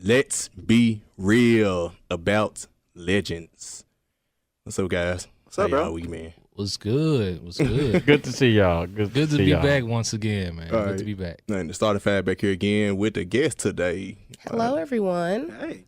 Let's be real about legends. What's up, guys? What's up, bro? Y'all week, man? What's good? What's good? Good to see y'all. Good to be back once again, man. All Good right. to be back. And the starting five back here again with the guest today. Hello, everyone. Hey.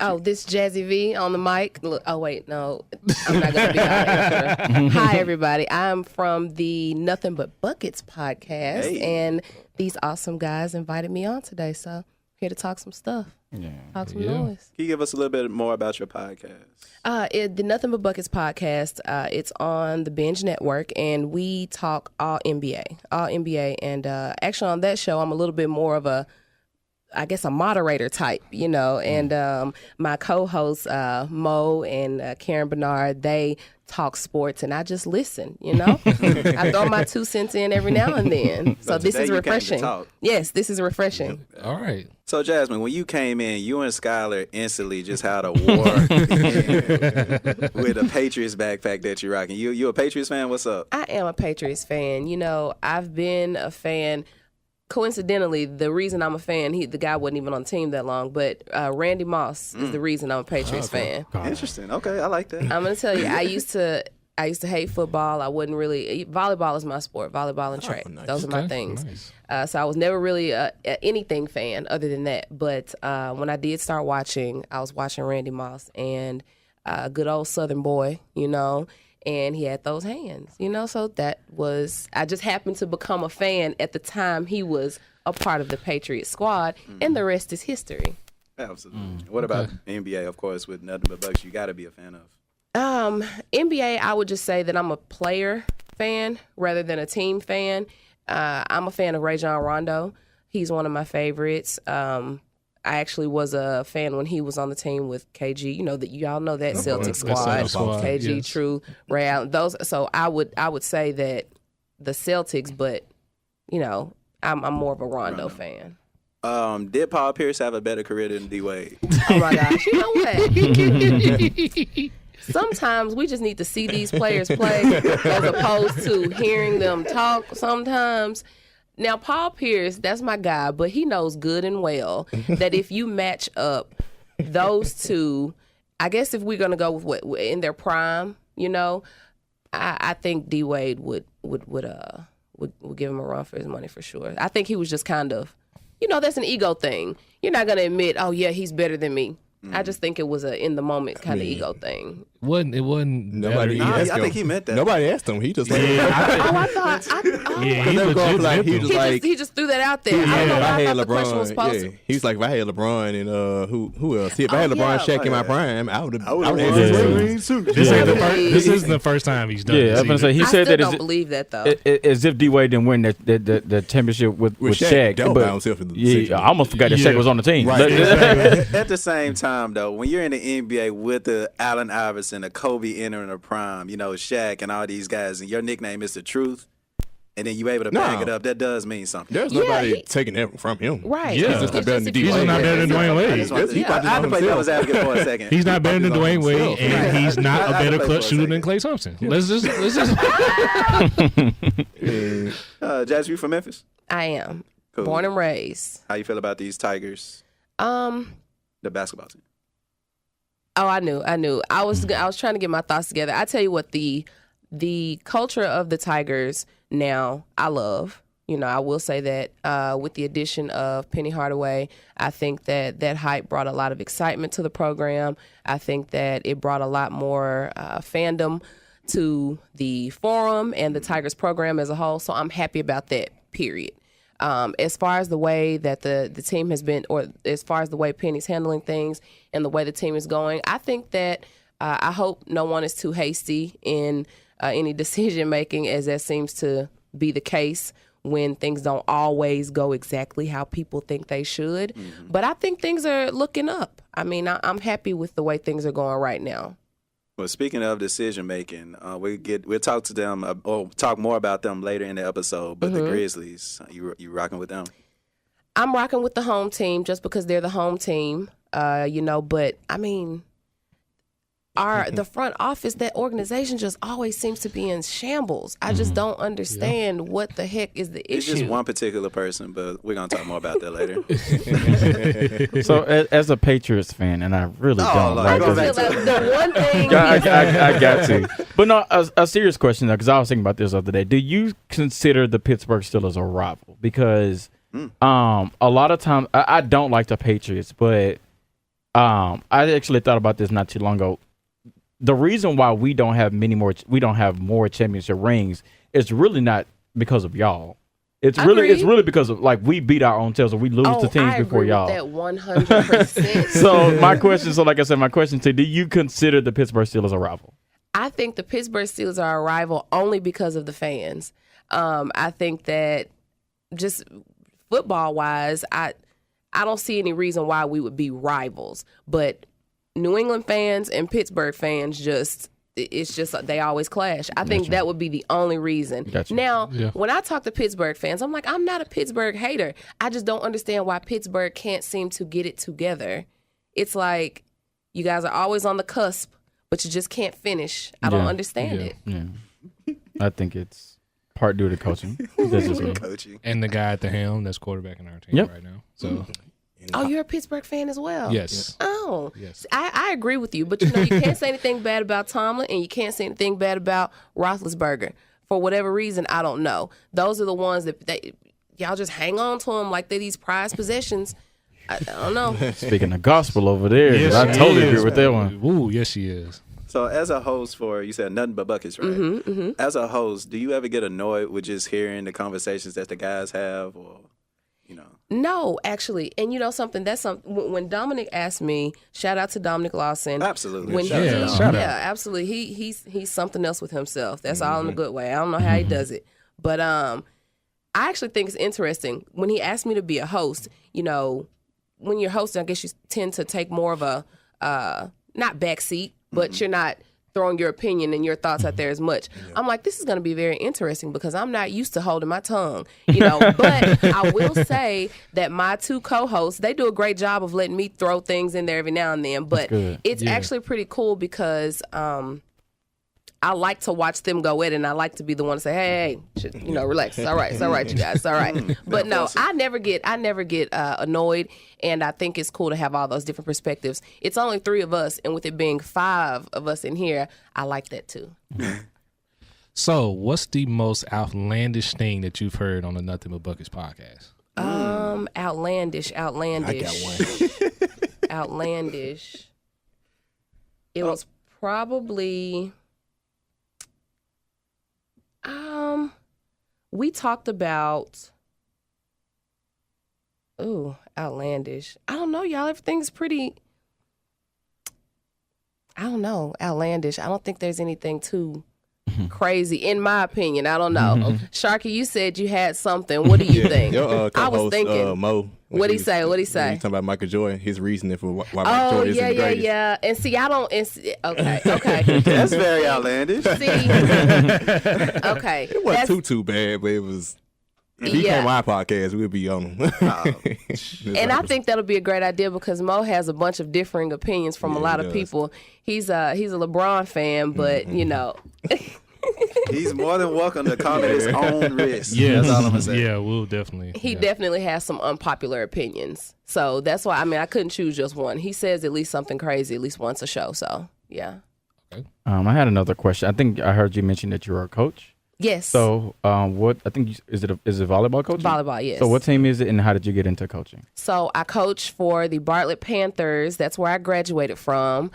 Oh, this Jazzy V on the mic. Look, oh, wait, no. I'm not going to be out extra. Hi, everybody. I'm from the Nothing But Buckets podcast, and these awesome guys invited me on today, so here to talk some stuff. Yeah. Talk some noise. Can you give us a little bit more about your podcast? The Nothing But Buckets podcast, it's on the Binge network, and we talk all NBA. And actually on that show, I'm a little bit more of a moderator type, you know, and my co-hosts, Mo and Karen Bernard, they talk sports, and I just listen, you know. I throw my 2 cents in every now and then. So this is refreshing. Yes, this is refreshing. All right. So, Jasmine, when you came in, you and Skylar instantly just had a war with a Patriots backpack that you're rocking. You a Patriots fan? What's up? I am a Patriots fan. You know, I've been a fan. Coincidentally, the reason I'm a fan, the guy wasn't even on the team that long, but Randy Moss is the reason I'm a Patriots fan. Interesting. Okay, I like that. I'm going to tell you, I used to hate football. I wasn't really, volleyball is my sport, volleyball and track. Nice. Those are my things. Nice. So I was never really a anything fan other than that. But when I did start watching, I was watching Randy Moss and a good old Southern boy, you know, and he had those hands, you know, so I just happened to become a fan at the time he was a part of the Patriots squad, and the rest is history. Absolutely. What about NBA, of course, with Nothing But Bucks, you got to be a fan of? NBA, I would just say that I'm a player fan rather than a team fan. I'm a fan of Rajon Rondo. He's one of my favorites. I actually was a fan when he was on the team with KG. You know that y'all know that Celtics squad. KG, yes. True, Ray Allen. Those. So I would say that the Celtics, but you know I'm more of a Rondo fan. Did Paul Pierce have a better career than D Wade? Oh my gosh! You know what? Sometimes we just need to see these players play as opposed to hearing them talk. Sometimes. Now, Paul Pierce, that's my guy, but he knows good and well that if you match up those two, I guess if we're going to go with what in their prime, you know, I think D Wade would give him a run for his money for sure. I think he was just kind of, you know, that's an ego thing. You're not going to admit, oh, yeah, he's better than me. I just think it was a in the moment kind of ego thing. It wasn't. Nobody I think he meant that. Nobody asked him. He just like, I thought. He just threw that out there. I don't know why I thought the question was posed. Yeah. He was like, if I had LeBron and who else? If I had LeBron, Shaq in my prime, I would have This isn't the first time he's done it. Yeah, I was gonna say he said that. I don't believe that though. As if D Wade didn't win the championship with Shaq. But I almost forgot that Shaq was on the team. Right. At the same time, though, when you're in the NBA with the Allen Iverson, the Kobe entering a prime, you know, Shaq and all these guys, and your nickname is the Truth, and then you able to back it up, that does mean something. There's nobody taking that from him. Right. Yeah. He's just not better than D He's Wade. not better than Dwayne Wade. I had to play devil's advocate for a second. He's not better than Dwayne Wade, and he's not a better clutch shooter than Klay Thompson. Let's just. Jazz, you from Memphis? I am. Cool. Born and raised. How you feel about these Tigers? The basketball team. Oh, I knew. I was trying to get my thoughts together. I tell you what, the culture of the Tigers now, I love. You know, I will say that with the addition of Penny Hardaway, I think that hype brought a lot of excitement to the program. I think that it brought a lot more fandom to the forum and the Tigers program as a whole. So I'm happy about that, period. As far as the way that the team has been, or as far as the way Penny's handling things and the way the team is going, I think that I hope no one is too hasty in any decision making, as that seems to be the case when things don't always go exactly how people think they should. Mm-hmm. But I think things are looking up. I mean, I'm happy with the way things are going right now. Well, speaking of decision making, we'll talk to them or talk more about them later in the episode. But the Grizzlies, you rocking with them? I'm rocking with the home team just because they're the home team, you know. But I mean, the front office, that organization just always seems to be in shambles. I just don't understand what the heck is the issue. It's just one particular person, but we're going to talk more about that later. So as a Patriots fan, and I really don't like the one thing I got to. But no, a serious question, though, because I was thinking about this the other day. Do you consider the Pittsburgh Steelers a rival? Because a lot of times, I don't like the Patriots, but I actually thought about this not too long ago. The reason why we don't have more championship rings is really not because of y'all. It's really because of we beat our own tails, or we lose to teams before y'all. That 100%. So my question to you, do you consider the Pittsburgh Steelers a rival? I think the Pittsburgh Steelers are a rival only because of the fans. I think that just football wise, I don't see any reason why we would be rivals, but New England fans and Pittsburgh fans it's just they always clash. I think that would be the only reason. Now, when I talk to Pittsburgh fans, I'm like, I'm not a Pittsburgh hater. I just don't understand why Pittsburgh can't seem to get it together. It's like you guys are always on the cusp, but you just can't finish. I don't understand it. Yeah. I think it's part due to coaching. That's just me. Coaching. And the guy at the helm that's quarterbacking our team right now. So. Oh, you're a Pittsburgh fan as well? Yes. Oh. Yes. I agree with you, but you can't say anything bad about Tomlin, and you can't say anything bad about Roethlisberger. For whatever reason, I don't know. Those are the ones that y'all just hang on to them like they're these prized possessions. I don't know. Speaking of gospel over there, yes, I totally agree with that one. Ooh, yes, she is. So as a host you said Nothing But Buckets, right? Mm-hmm. As a host, do you ever get annoyed with just hearing the conversations that the guys have, or, No, actually. And something, when Dominic asked me, shout out to Dominic Lawson. Absolutely. Shout out. Absolutely. He's something else with himself. That's all in a good way. I don't know how he does it. But I actually think it's interesting. When he asked me to be a host, when you're hosting, I guess you tend to take more of a, not backseat, but you're not throwing your opinion and your thoughts out there as much. I'm like, this is going to be very interesting because I'm not used to holding my tongue, but I will say that my two co-hosts, they do a great job of letting me throw things in there every now and then, but it's actually pretty cool because I like to watch them go at it, and I like to be the one to say, hey, relax. It's all right, you guys. It's all right. But no, I never get annoyed, and I think it's cool to have all those different perspectives. It's only 3 of us, and with it being 5 of us in here, I like that too. So, what's the most outlandish thing that you've heard on the Nothing But Buckets podcast? Outlandish. I got one. Outlandish. It was probably... we talked about, outlandish. I don't know, y'all. Everything's pretty, outlandish. I don't think there's anything too crazy, in my opinion. I don't know. Sharky, you said you had something. What do you think? I was thinking, Mo. What'd he say? He talking about Michael Jordan, his reasoning for why Michael Jordan is the greatest. Yeah. And see, I don't. Okay. That's very outlandish. See, okay. It wasn't too bad, but it was. If he came on our podcast, we'd be on him. And I think that'll be a great idea because Mo has a bunch of differing opinions from a lot of people. He's a LeBron fan, but he's more than welcome to come at his own risk. Yeah, that's all I'm gonna say. Yeah, we'll definitely. He definitely has some unpopular opinions, so that's why. I couldn't choose just one. He says at least something crazy at least once a show. So yeah. Okay. I had another question. I think I heard you mention that you're a coach. Yes. So, is it volleyball coaching? Volleyball, yes. So, what team is it, and how did you get into coaching? So, I coach for the Bartlett Panthers. That's where I graduated from.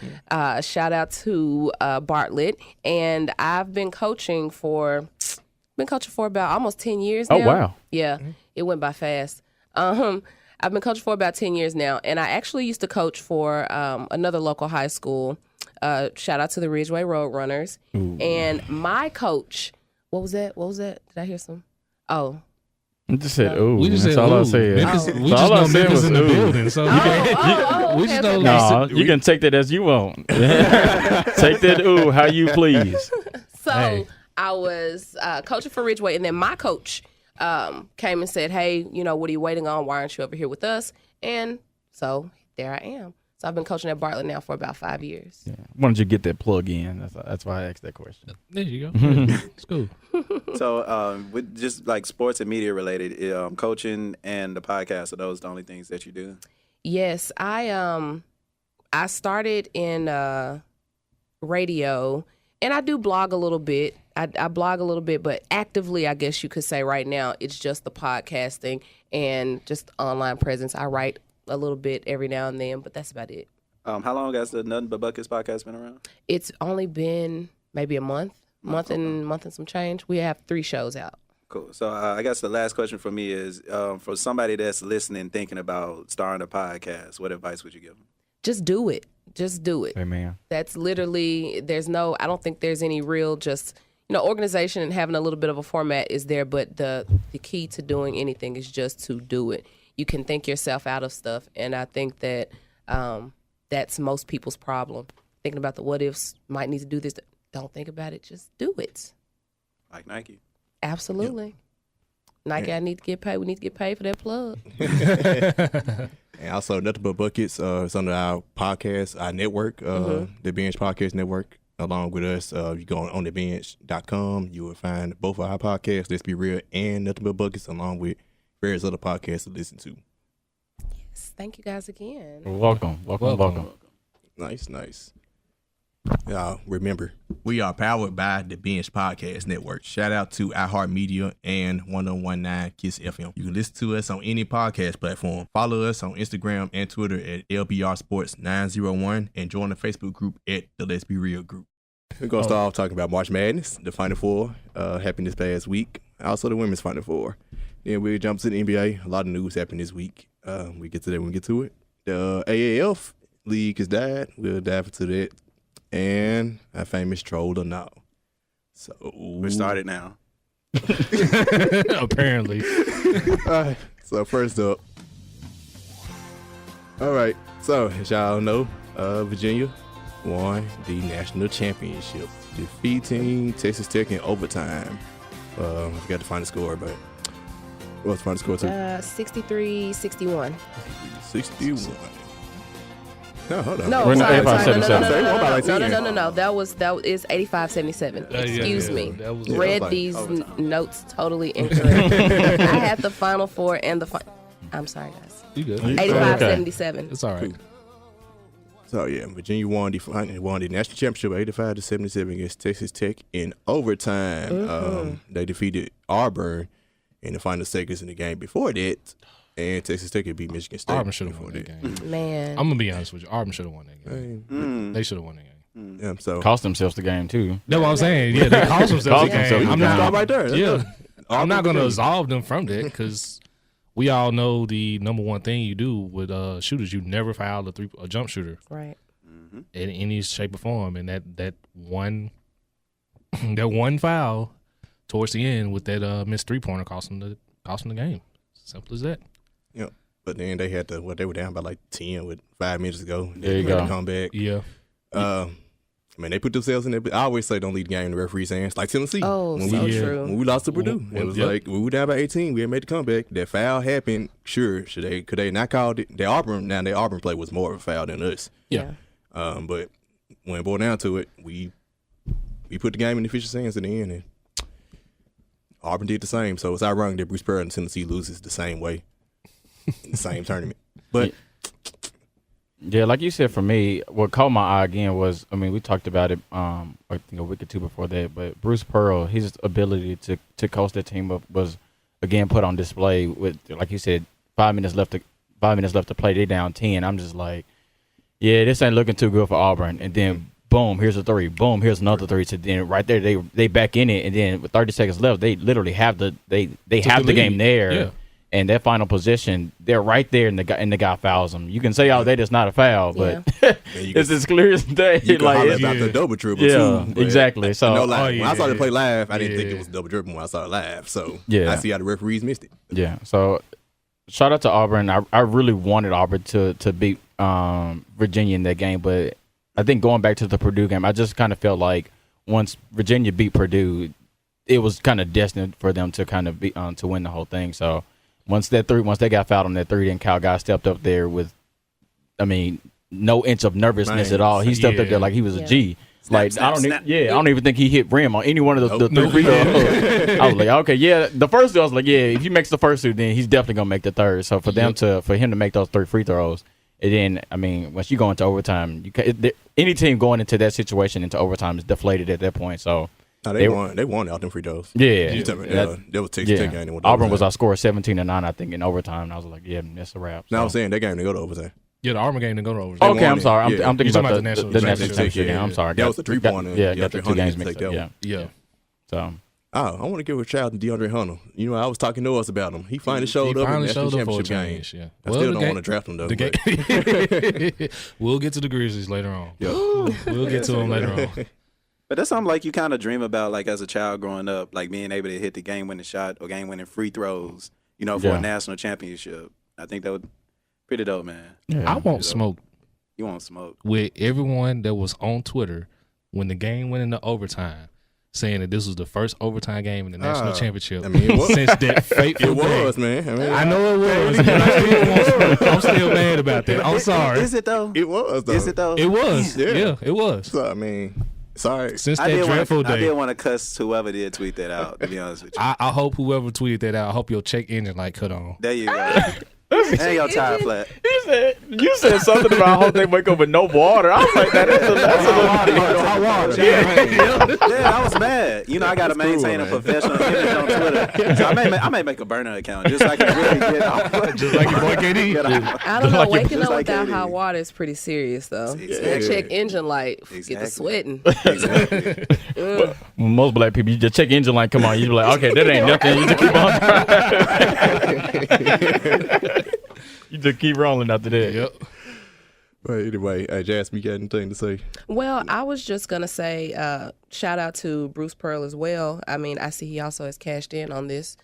Shout out to Bartlett, and I've been coaching for about almost 10 years now. Oh wow! Yeah, it went by fast. I've been coaching for about 10 years now, and I actually used to coach for another local high school. Shout out to the Ridgeway Roadrunners, and my coach. What was that? Did I hear some? Oh. I just said, ooh. We just that's said, all ooh. I said. Memphis, we just know Memphis in the building. So we just know. No, you can take that as you want. Take that, ooh, how you please. So I was coaching for Ridgeway, and then my coach came and said, hey, what are you waiting on? Why aren't you over here with us? And so there I am. So I've been coaching at Bartlett now for about 5 years. Yeah. Why don't you get that plug in? That's why I asked that question. There you go. It's cool. So, with just like sports and media related, coaching and the podcast, are those the only things that you do? Yes, I started in radio, and I do blog a little bit. I blog a little bit, but actively, I guess you could say right now, it's just the podcasting and just online presence. I write a little bit every now and then, but that's about it. How long has the Nothing But Buckets podcast been around? It's only been maybe a month and some change. We have 3 shows out. Cool. So I guess the last question for me is, for somebody that's listening, thinking about starting a podcast, what advice would you give them? Just do it. Just do it. Amen. That's literally, I don't think there's any real organization and having a little bit of a format is there, but the key to doing anything is just to do it. You can think yourself out of stuff, and I think that that's most people's problem. Thinking about the what ifs, might need to do this. Don't think about it. Just do it. Like Nike. Absolutely. Yep. Nike, I need to get paid. We need to get paid for that plug. And also, Nothing But Buckets is under our podcast, our network, the Binge Podcast Network. Along with us, you go on thebinge.com. You will find both of our podcasts, Let's Be Real and Nothing But Buckets, along with various other podcasts to listen to. Yes, thank you guys again. Welcome. Nice. Remember, we are powered by the Binge Podcast Network. Shout out to iHeartMedia and 1019 Kiss FM. You can listen to us on any podcast platform. Follow us on Instagram and Twitter at LBR Sports 901 and join the Facebook group at the Let's Be Real group. We're going to start off talking about March Madness, the Final Four, happened this past week. Also the Women's Final Four. Then we jump to the NBA. A lot of news happened this week. We get to that when we get to it. The AAF league has died. We'll dive into that. And our famous troll or no. So we started now. Apparently. All right. So first up. All right. So as y'all know, Virginia won the national championship, defeating Texas Tech in overtime. I forgot to find the score, but what's the final score too? 63-61. 61. No, hold on. No, We're not sorry. 85-77. No. That is 85-77. Excuse me. That was Read these notes totally incorrect. I had the Final Four and I'm sorry, guys. You good. 85-77. It's all right. So yeah, Virginia won the national championship 85-77 against Texas Tech in overtime. They defeated Auburn in the final seconds in the game before that. And Texas Tech beat Michigan State. Auburn should have won that game. Man. I'm going to be honest with you. Auburn should have won that game. They should have won that game. Yeah, so Cost themselves the game, too. That's what I'm saying. Yeah, they cost themselves the game. I'm not right there. I'm not going to absolve them from that because we all know the number one thing you do with shooters, you never foul a jump shooter. Right. In any shape or form. And that one foul towards the end with that missed three-pointer cost them the game. Simple as that. Yeah, but then they had they were down by like 10 with 5 minutes to go. There you go. Come back. Yeah. They put themselves in there. But I always say don't leave the game in the referee's hands. Like Tennessee. Oh, true. When we lost to Purdue, it was like when we were down by 18, we had made the comeback. That foul happened. Sure, could they not called it? Their Auburn play was more of a foul than us. Yeah. But when it boiled down to it, we put the game in the officials' hands in the end, and Auburn did the same. So it's ironic that Bruce Pearl and Tennessee loses the same way. In the same tournament. But yeah, like you said, for me, what caught my eye again was, we talked about it I think a week or two before that, but Bruce Pearl, his ability to coach that team up was again put on display with, like you said, 5 minutes left to play, they down 10. I'm just like, yeah, this ain't looking too good for Auburn. And then boom, here's a three. Boom, here's another three. So then right there they back in it, and then with 30 seconds left, they literally have the game there. Yeah. And that final possession, they're right there, and the guy fouls them. You can say, "Oh, that is not a foul," but it's as clear as day. You can holler about the double dribble too. Exactly. So when I saw the play live, I didn't think it was double dribble when I saw it live. So I see how the referees missed it. Yeah. So shout out to Auburn. I really wanted Auburn to beat Virginia in that game, but I think going back to the Purdue game, I just kind of felt like once Virginia beat Purdue, it was kind of destined for them to kind of be to win the whole thing. So. Once they got fouled on that three, then Kyle Guy stepped up there with, no inch of nervousness at all. He stepped up there like he was a G. Like I don't even think he hit rim on any one of the three free throws. I was like, okay, the first two I was like, if he makes the first two, then he's definitely gonna make the third. So for him to make those 3 free throws, and then I mean, once you go into overtime, any team going into that situation into overtime is deflated at that point. So they won out them free throws. Yeah, that was Texas game. Auburn was outscored 17-9, I think, in overtime. And I was like, that's a wrap. So. Now I'm saying that game to go to overtime. Yeah, the Auburn game didn't go to overtime. Okay, I'm sorry. I'm thinking about the national championship game. I'm sorry. That was the 3-pointer. Got the 2 games mixed up. Yeah. So. I want to give a shout out to DeAndre Hunter. You know, I was talking to us about him. He finally showed up in the national championship game. Yeah. I still don't want to draft him, though. We'll get to the Grizzlies later on. Yeah. We'll get to them later on. But that's something like you kind of dream about, like as a child growing up, like being able to hit the game-winning shot or game-winning free throws, you know, for a national championship. I think that would pretty dope, man. Yeah. I won't smoke. You won't smoke with everyone that was on Twitter when the game went into overtime, saying that this was the first overtime game in the national championship. I mean, since that fateful day. It was, man. I know it was, but I still won't smoke. I'm still mad about that. I'm sorry. Is it though? It was though. Is it though? It was. Yeah, it was. So I mean. Sorry. Since that dreadful day. I didn't want to cuss whoever did tweet that out, to be honest with you. I hope whoever tweeted that out, I hope your check engine light cut on. There you go. And your tire flat. You said something about I hope they wake up with no water. I was like, that's a little hot water. Yeah, I was mad. You know, I got to maintain a professional image on Twitter. So I may make a burner account just so I can really get off. Just like your boy KD. I don't know. Waking up without hot water is pretty serious, though. That check engine light, get the sweating. Well, most black people, you just check engine light, come on. You be like, okay, that ain't nothing. You just keep on driving. You just keep rolling after that. Yep. But anyway, Jasmine, you got anything to say? Well, I was just going to say shout out to Bruce Pearl as well. I mean, I see he also has cashed in on this,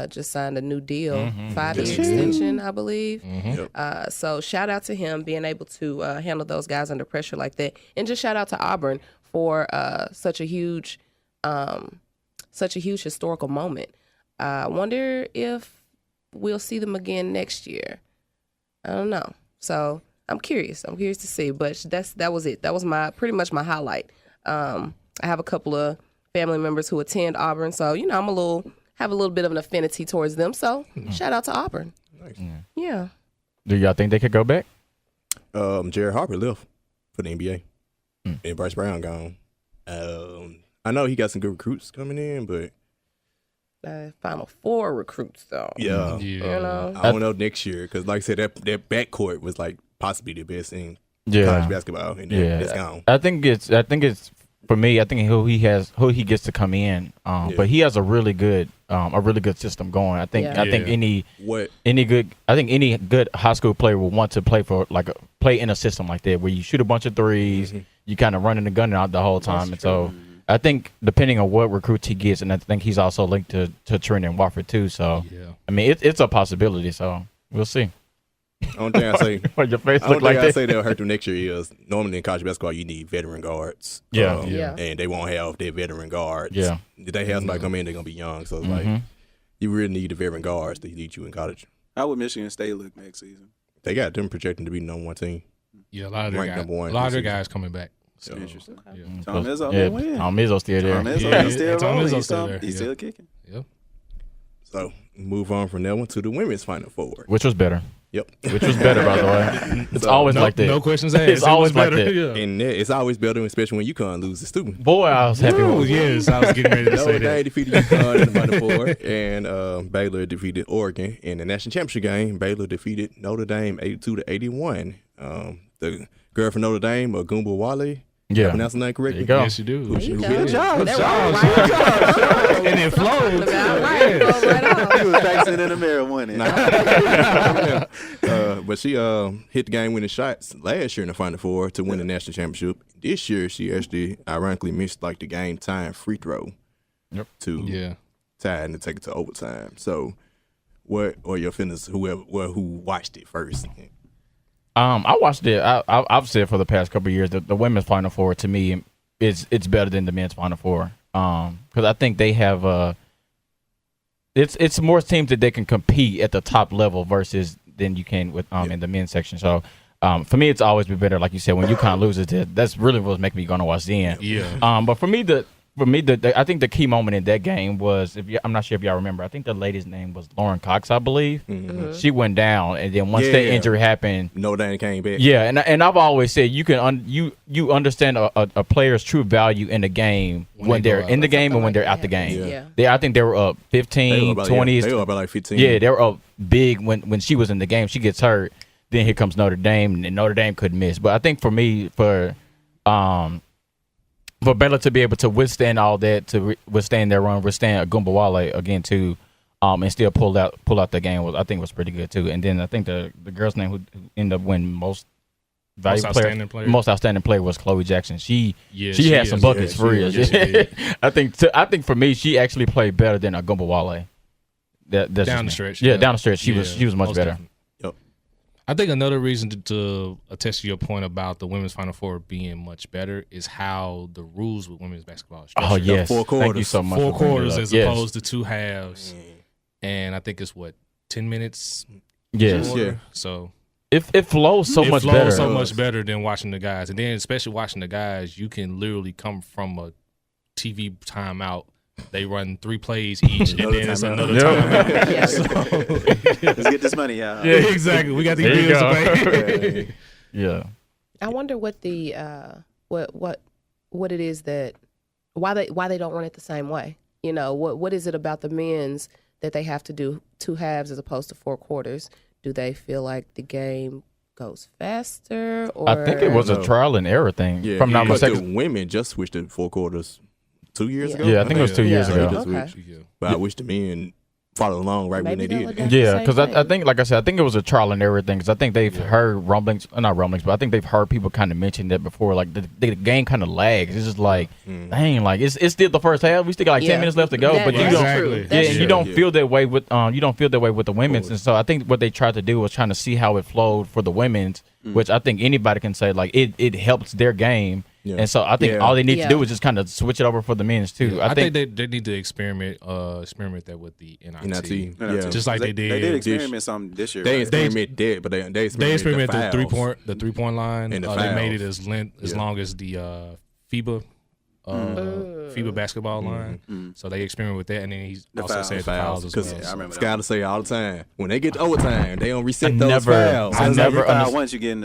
just signed a new deal, 5-year extension, I believe. So shout out to him being able to handle those guys under pressure like that. And just shout out to Auburn for such a huge historical moment. I wonder if we'll see them again next year. I don't know. So I'm curious. I'm curious to see. But that was it. That was pretty much my highlight. I have a couple of family members who attend Auburn, so you know have a little bit of an affinity towards them. So shout out to Auburn. Nice. Yeah. Do y'all think they could go back? Jared Harper left for the NBA, and Bryce Brown gone. I know he got some good recruits coming in, but. Final Four recruits, though. Yeah. You know? I don't know next year because, like I said, that backcourt was like possibly the best in college basketball, and it's gone. I think it's for me. I think who he gets to come in, but he has a really good system going. I think any good high school player will want to play in a system like that where you shoot a bunch of threes, you kind of running the gun out the whole time, and so. I think depending on what recruits he gets, and I think he's also linked to Trent and Wofford too. So I mean, it's a possibility. So we'll see. Only thing I say, what your face look like I say they'll hurt them next year is normally in college basketball you need veteran guards. And they won't have their veteran guards. Yeah, if they have somebody come in, they're gonna be young. So it's like you really need the veteran guards to lead you in college. How would Michigan State look next season? They got them projecting to be number 1 team. Yeah, a lot of their guys coming back. So, interesting. Yeah. Tom Izzo, Tom Izzo still there. Tom Izzo still there. He's still kicking. Yep. So move on from that one to the women's Final Four. Which was better. Yep. Which was better, by the way. It's always like that. No questions asked. It's always like that. Yeah. And it's always better, especially when UConn loses. Stupid. Boy, I was happy. Yes, I was getting ready to say that. They defeated UConn in the Final Four, and Baylor defeated Oregon in the national championship game. Baylor defeated Notre Dame 82-81. The girl from Notre Dame, Agumba Wale. Yeah. Pronounce the name correctly? Yes, you do. Good job. And it flowed. He was practicing in the mirror, wasn't it? But she hit the game-winning shots last year in the Final Four to win the national championship. This year, she actually ironically missed like the game-time free throw to tie and to take it to overtime. So, what are your feelings? Who watched it first? I watched it. I've said for the past couple of years that the women's Final Four to me it's better than the men's Final Four. Because I think they have it's more teams that they can compete at the top level versus than you can with in the men's section. So For me, it's always been better. Like you said, when UConn loses, that's really what's making me going to watch the end. Yeah. But for me, I think the key moment in that game was, I'm not sure if y'all remember, I think the lady's name was Lauren Cox, I believe. Mm-hmm. She went down, and then once that injury happened, Notre Dame came back. Yeah, and I've always said you can you understand a player's true value in the game when they're in the game and when they're out the game. I think they were up 15, 20s. They were about like 15. Yeah, they were up big when she was in the game. She gets hurt. Then here comes Notre Dame, and Notre Dame couldn't miss. But I think for me, for Baylor to be able to withstand all that, to withstand their run, withstand Agumbawale again too, and still pull out the game was pretty good too. And then I think the girl's name who ended up winning most outstanding player was Chloe Jackson. She had some buckets for real. I think for me, she actually played better than Agumbawale. Down the stretch. Yeah, down the stretch, she was much better. Definitely. I think another reason to attest to your point about the women's Final Four being much better is how the rules with women's basketball are structured. Oh, yes. 4 quarters. Thank you so much. 4 quarters as opposed to 2 halves. And I think it's 10 minutes? Yes. Yeah. So it flows so much better. so much better than watching the guys. And then especially watching the guys, you can literally come from a TV timeout. They run 3 plays each, and then it's another timeout. So, let's get this money out. Yeah, exactly. We got these bills to pay. Yeah. I wonder what the what it is that why they don't run it the same way. You know, what is it about the men's that they have to do 2 halves as opposed to 4 quarters? Do they feel like the game goes faster? Or I think it was a trial and error thing. Yeah, from not but the mistaken. women just switched to 4 quarters 2 years ago. Yeah, I think it was 2 years ago. Okay. But I wish the men followed along when they did. Yeah, because I think, like I said, I think it was a trial and error thing. Because I think they've heard rumblings, not rumblings, but I think they've heard people kind of mention that before. Like the game kind of lags. It's just like, dang, like it's still the first half. We still got like 10 minutes left to go, but you don't. And you don't feel that way with the women's. And so I think what they tried to do was trying to see how it flowed for the women's, which I think anybody can say like it helps their game. Yeah. And so I think all they need to do is just kind of switch it over for the men's too. Yeah. I think they need to experiment that with the NIT. Yeah. Just like they did. They did experiment some this year. They experimented that, but they experimented the 3-point line. And they made it as long as the FIBA basketball line. So they experimented with that, and then he also said the fouls as well. I remember Scott say all the time, when they get to overtime, they don't reset those fouls. I never once you get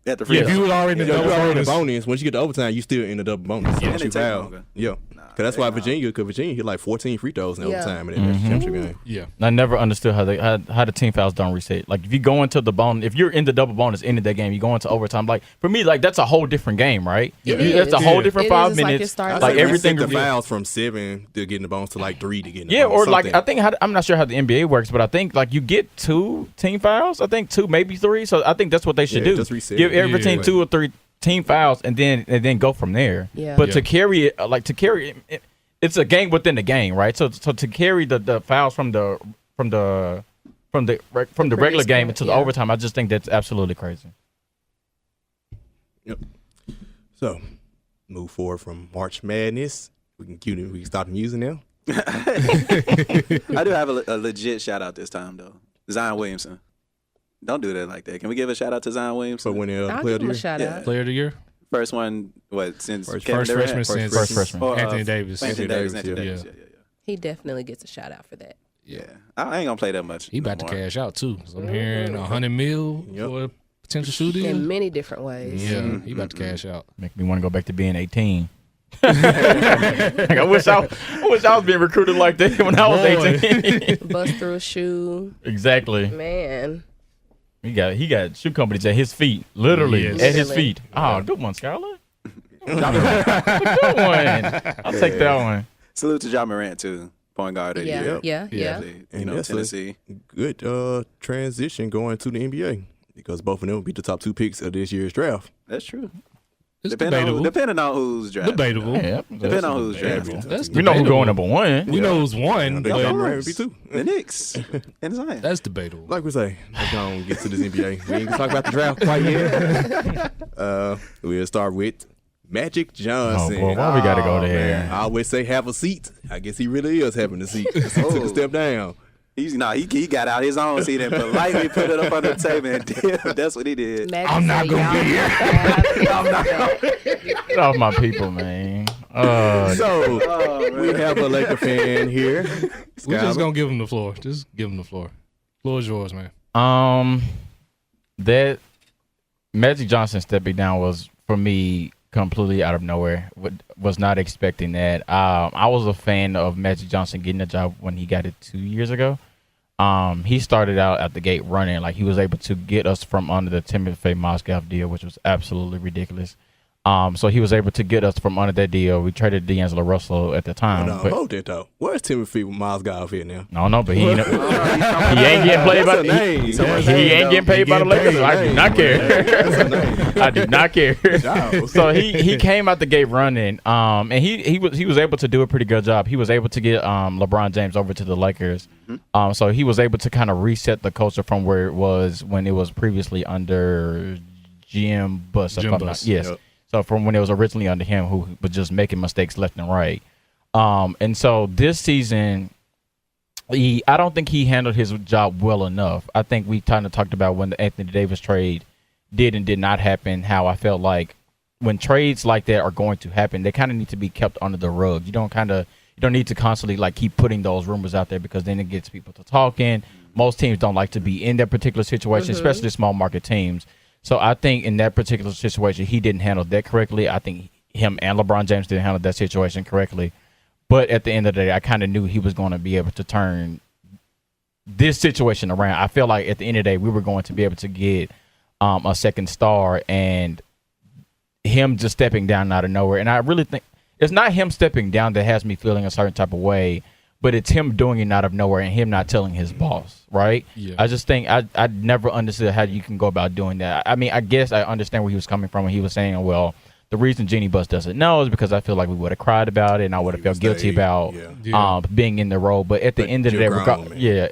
at the free throw. If you was already in the bonus, once you get to overtime, you still in the double bonus. Yeah, you foul. Yeah. Because that's why Virginia hit like 14 free throws in overtime in that championship game. Yeah. I never understood how the team fouls don't reset. Like if you go into the bonus, if you're in the double bonus end of that game, you go into overtime. Like for me, like that's a whole different game, right? Yeah. That's a whole different 5 minutes. Like everything. The fouls from 7 to getting the bonus to like 3 to get in the bonus. Or like I think I'm not sure how the NBA works, but I think like you get 2 team fouls. I think 2, maybe 3. So I think that's what they should do. Just reset. Give every team 2 or 3 team fouls, and then go from there. Yeah. But to carry it, it's a game within the game, right? So to carry the fouls from the regular game into the overtime, I just think that's absolutely crazy. Yep. So move forward from March Madness. We can stop the music now. I do have a legit shout out this time though. Zion Williamson. Don't do that like that. Can we give a shout out to Zion Williamson? So when I'll player give him a of shout out. Player of the year? First one, since first freshman since first freshman. Anthony Davis. Anthony Davis. Yeah. He definitely gets a shout out for that. Yeah. I ain't gonna play that much. He about to cash out too. So I'm hearing $100 million for a potential shooting in many different ways. Yeah, he about to cash out. Make me want to go back to being 18. I wish I was being recruited like that when I was 18. Bust through a shoe. Exactly. Man. He got shoe companies at his feet, literally at his feet. Oh, good one, Skylar. Good one. I'll take that one. Salute to John Morant too, point guard. Yeah. Tennessee. Good transition going to the NBA because both of them will be the top 2 picks of this year's draft. That's true. It's Depending on who's drafted. Debatable. Yeah, depending on who's drafted. We know who's going number 1. We know who's one. They But Morant be 2. The Knicks and Zion. that's debatable. Like we say, let's go and get to this NBA. We ain't gonna talk about the draft quite yet. We'll start with Magic Johnson. Oh boy, why we gotta go there? Man. I always say have a seat. I guess he really is having a seat. He took a step down. He got out his own seat and politely put it up on the table and did. That's what he did. I'm not gonna be here. I'm not Get off my people, man. We have a Laker fan here. We're just gonna give him the floor. Just give him the floor. Floor is yours, man. That Magic Johnson stepping down was for me completely out of nowhere. Was not expecting that. I was a fan of Magic Johnson getting the job when he got it 2 years ago. He started out at the gate running. Like, he was able to get us from under the Timothy Mozgov deal, which was absolutely ridiculous. So he was able to get us from under that deal. We traded D'Angelo Russell at the time. Hold it though. Where's Timothy Mozgov here now? No, but he ain't getting played by the he ain't getting paid by the Lakers. I do not care. I do not care. So he came out the gate running. And he was able to do a pretty good job. He was able to get LeBron James over to the Lakers. So he was able to kind of reset the culture from where it was when it was previously under Jim Buss. Yes. Yep. So from when it was originally under him, who was just making mistakes left and right. And so this season, I don't think he handled his job well enough. I think we kind of talked about when the Anthony Davis trade did and did not happen, how I felt like when trades like that are going to happen, they kind of need to be kept under the rug. You don't need to constantly like keep putting those rumors out there, because then it gets people to talking. Most teams don't like to be in that particular situation, especially small market teams. So I think in that particular situation, he didn't handle that correctly. I think him and LeBron James didn't handle that situation correctly. But at the end of the day, I kind of knew he was going to be able to turn this situation around. I feel like at the end of the day, we were going to be able to get a second star, and him just stepping down out of nowhere. And I really think it's not him stepping down that has me feeling a certain type of way, but it's him doing it out of nowhere and him not telling his boss, right? Yeah. I just think I never understood how you can go about doing that. I mean, I guess I understand where he was coming from when he was saying, well, the reason Jeannie Buss doesn't know is because I feel like we would have cried about it and I would have felt guilty about being in the role. But at the end of the day,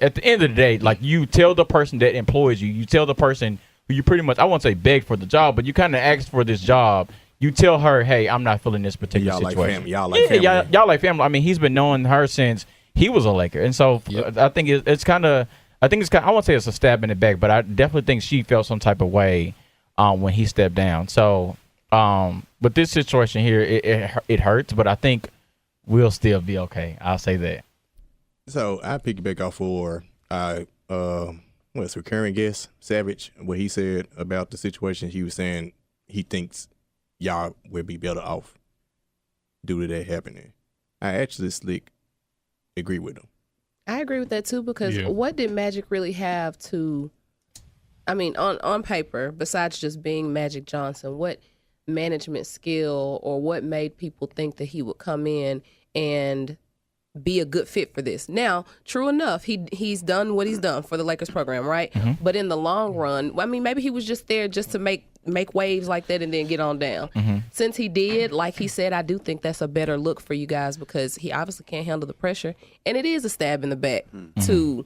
at the end of the day, like, you tell the person that employs you, you tell the person who you pretty much, I won't say beg for the job, but you kind of asked for this job. You tell her, hey, I'm not feeling this particular situation. Y'all like family. Y'all like family. I mean, he's been knowing her since he was a Laker. And so I think it's kind of, I won't say it's a stab in the back, but I definitely think she felt some type of way when he stepped down. So, but this situation here, it hurts, but I think we'll still be okay. I'll say that. So I piggyback off for recurring guest Savage, what he said about the situation. He was saying he thinks y'all will be better off due to that happening. I actually agree with him. I agree with that too, because what did Magic really have to, I mean, on paper, besides just being Magic Johnson, what management skill or what made people think that he would come in and be a good fit for this? Now, true enough, he's done what he's done for the Lakers program, right? Mm-hmm. But in the long run, I mean, maybe he was just there just to make waves like that and then get on down. Mm-hmm. Since he did, like he said, I do think that's a better look for you guys, because he obviously can't handle the pressure, and it is a stab in the back to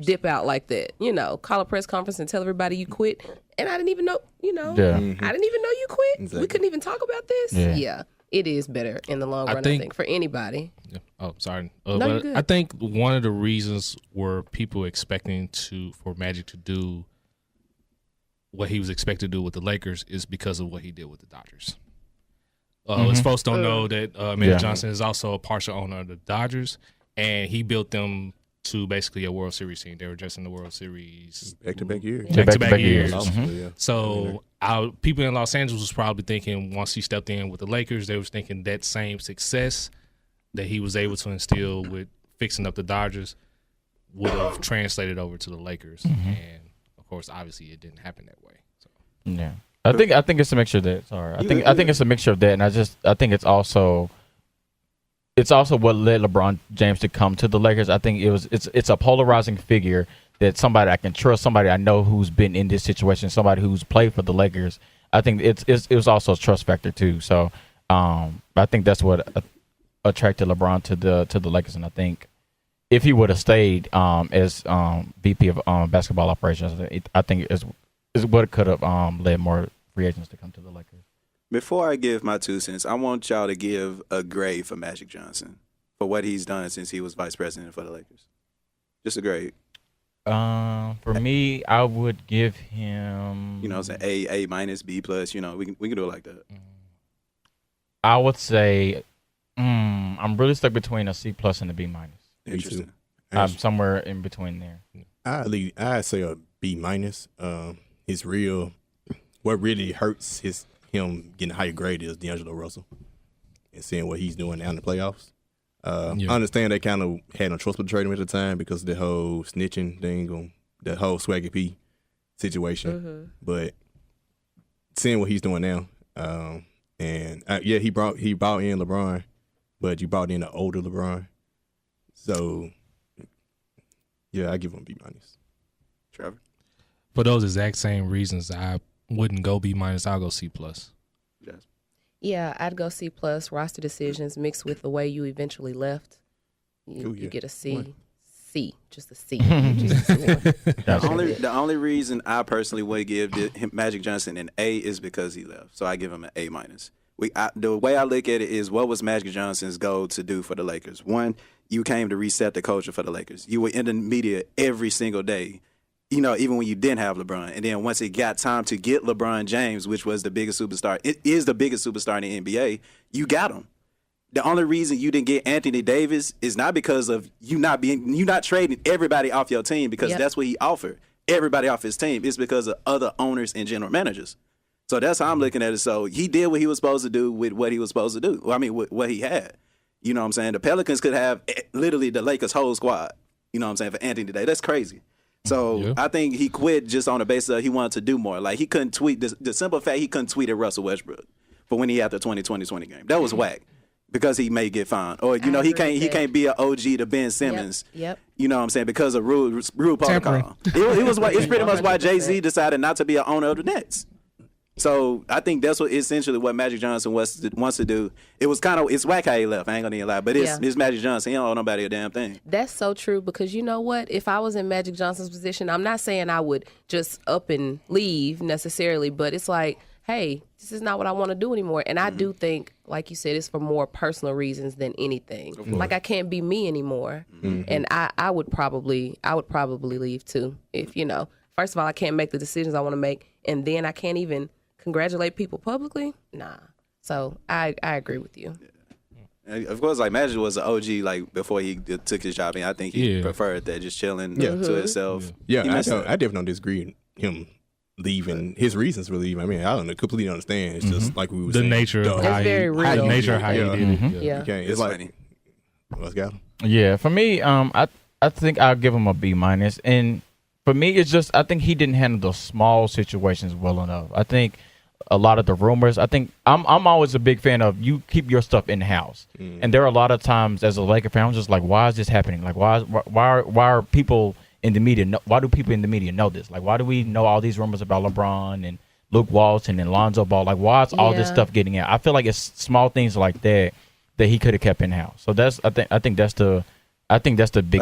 dip out like that. You know, call a press conference and tell everybody you quit, and I didn't even know. I didn't even know you quit. Exactly. We couldn't even talk about this. Yeah. It is better in the long run, I think, for anybody. Oh, sorry. No, you're good. I think one of the reasons were people expecting for Magic to do what he was expected to do with the Lakers is because of what he did with the Dodgers. As folks don't know that Magic Johnson is also a partial owner of the Dodgers, and he built them to basically a World Series team. They were just in the World Series back-to-back years. Back-to-back years. Mm-hmm. So people in Los Angeles was probably thinking, once he stepped in with the Lakers, they was thinking that same success that he was able to instill with fixing up the Dodgers would have translated over to the Lakers. Mm-hmm. And of course, obviously, it didn't happen that way. So. Yeah, I think it's a mixture of that. Sorry, I think it's a mixture of that, and I think it's also what led LeBron James to come to the Lakers. I think it's a polarizing figure, that somebody I can trust, somebody I know who's been in this situation, somebody who's played for the Lakers. I think it was also a trust factor too. So I think that's what attracted LeBron to the Lakers, and I think if he would have stayed as VP of basketball operations, I think is what could have led more free agents to come to the Lakers. Before I give my 2 cents, I want y'all to give a grade for Magic Johnson for what he's done since he was vice president for the Lakers. Just a grade. For me, I would give him. You know, it's an A minus, B plus. You know, we can do it like that. I would say, I'm really stuck between a C plus and a B minus. Interesting. I'm somewhere in between there. I'd say a B minus. What really hurts him getting a higher grade is D'Angelo Russell, and seeing what he's doing now in the playoffs. I understand they kind of had no choice but to trade him at the time because of the whole snitching thing, the whole Swaggy P situation. But seeing what he's doing now, and he brought in LeBron, but you brought in an older LeBron. So yeah, I give him B minus. Trevor, for those exact same reasons, I wouldn't go B minus. I'll go C plus. Jasmine. Yeah, I'd go C plus. Roster decisions mixed with the way you eventually left, you get a C. What? C, just a C. The only reason I personally would give him Magic Johnson an A is because he left. So I give him an A minus. The way I look at it is, what was Magic Johnson's goal to do for the Lakers? One, you came to reset the culture for the Lakers. You were in the media every single day, you know, even when you didn't have LeBron. And then once it got time to get LeBron James, which was the biggest superstar, it is the biggest superstar in the NBA, you got him. The only reason you didn't get Anthony Davis is not because of you not trading everybody off your team, because that's what he offered. Everybody off his team. It's because of other owners and general managers. So that's how I'm looking at it. So he did what he was supposed to do with what he was supposed to do. Well, I mean, with what he had. You know what I'm saying? The Pelicans could have literally the Lakers' whole squad. You know what I'm saying? For Anthony Davis. That's crazy. So I think he quit just on the basis of he wanted to do more. Like, he couldn't tweet. The simple fact he couldn't tweet at Russell Westbrook for when he had the 2020 game. That was whack. Because he may get fined, or you know, he can't be an OG to Ben Simmons. Yep. You know what I'm saying? Because of rule protocol. It's pretty much why Jay-Z decided not to be an owner of the Nets. So I think that's essentially what Magic Johnson wants to do. It's whack how he left. I ain't gonna even lie, but it's Magic Johnson. He don't owe nobody a damn thing. That's so true, because you know what? If I was in Magic Johnson's position, I'm not saying I would just up and leave necessarily, but it's like, hey, this is not what I want to do anymore. And I do think, like you said, it's for more personal reasons than anything. Like, I can't be me anymore. And I would probably leave too. If, you know, first of all, I can't make the decisions I want to make, and then I can't even congratulate people publicly. Nah. So I agree with you. And of course, like, Magic was an OG, like, before he took his job, and I think he preferred that, just chilling to himself. Yeah, I definitely don't disagree with him leaving, his reasons for leaving. I mean, I don't completely understand. It's just like we were saying. Nature of how he did it. Yeah. It's like, funny. Let's go. Yeah, for me, I think I'll give him a B minus. And for me, it's just, I think he didn't handle the small situations well enough. I think a lot of the rumors, I think I'm always a big fan of, you keep your stuff in house. And there are a lot of times as a Laker fan, I'm just like, why is this happening? Like, why are people in the media? Why do people in the media know this? Like, why do we know all these rumors about LeBron and Luke Walton and Lonzo Ball? Like, why is all this stuff getting out? I feel like it's small things like that he could have kept in house. So I think that's the big issue for me.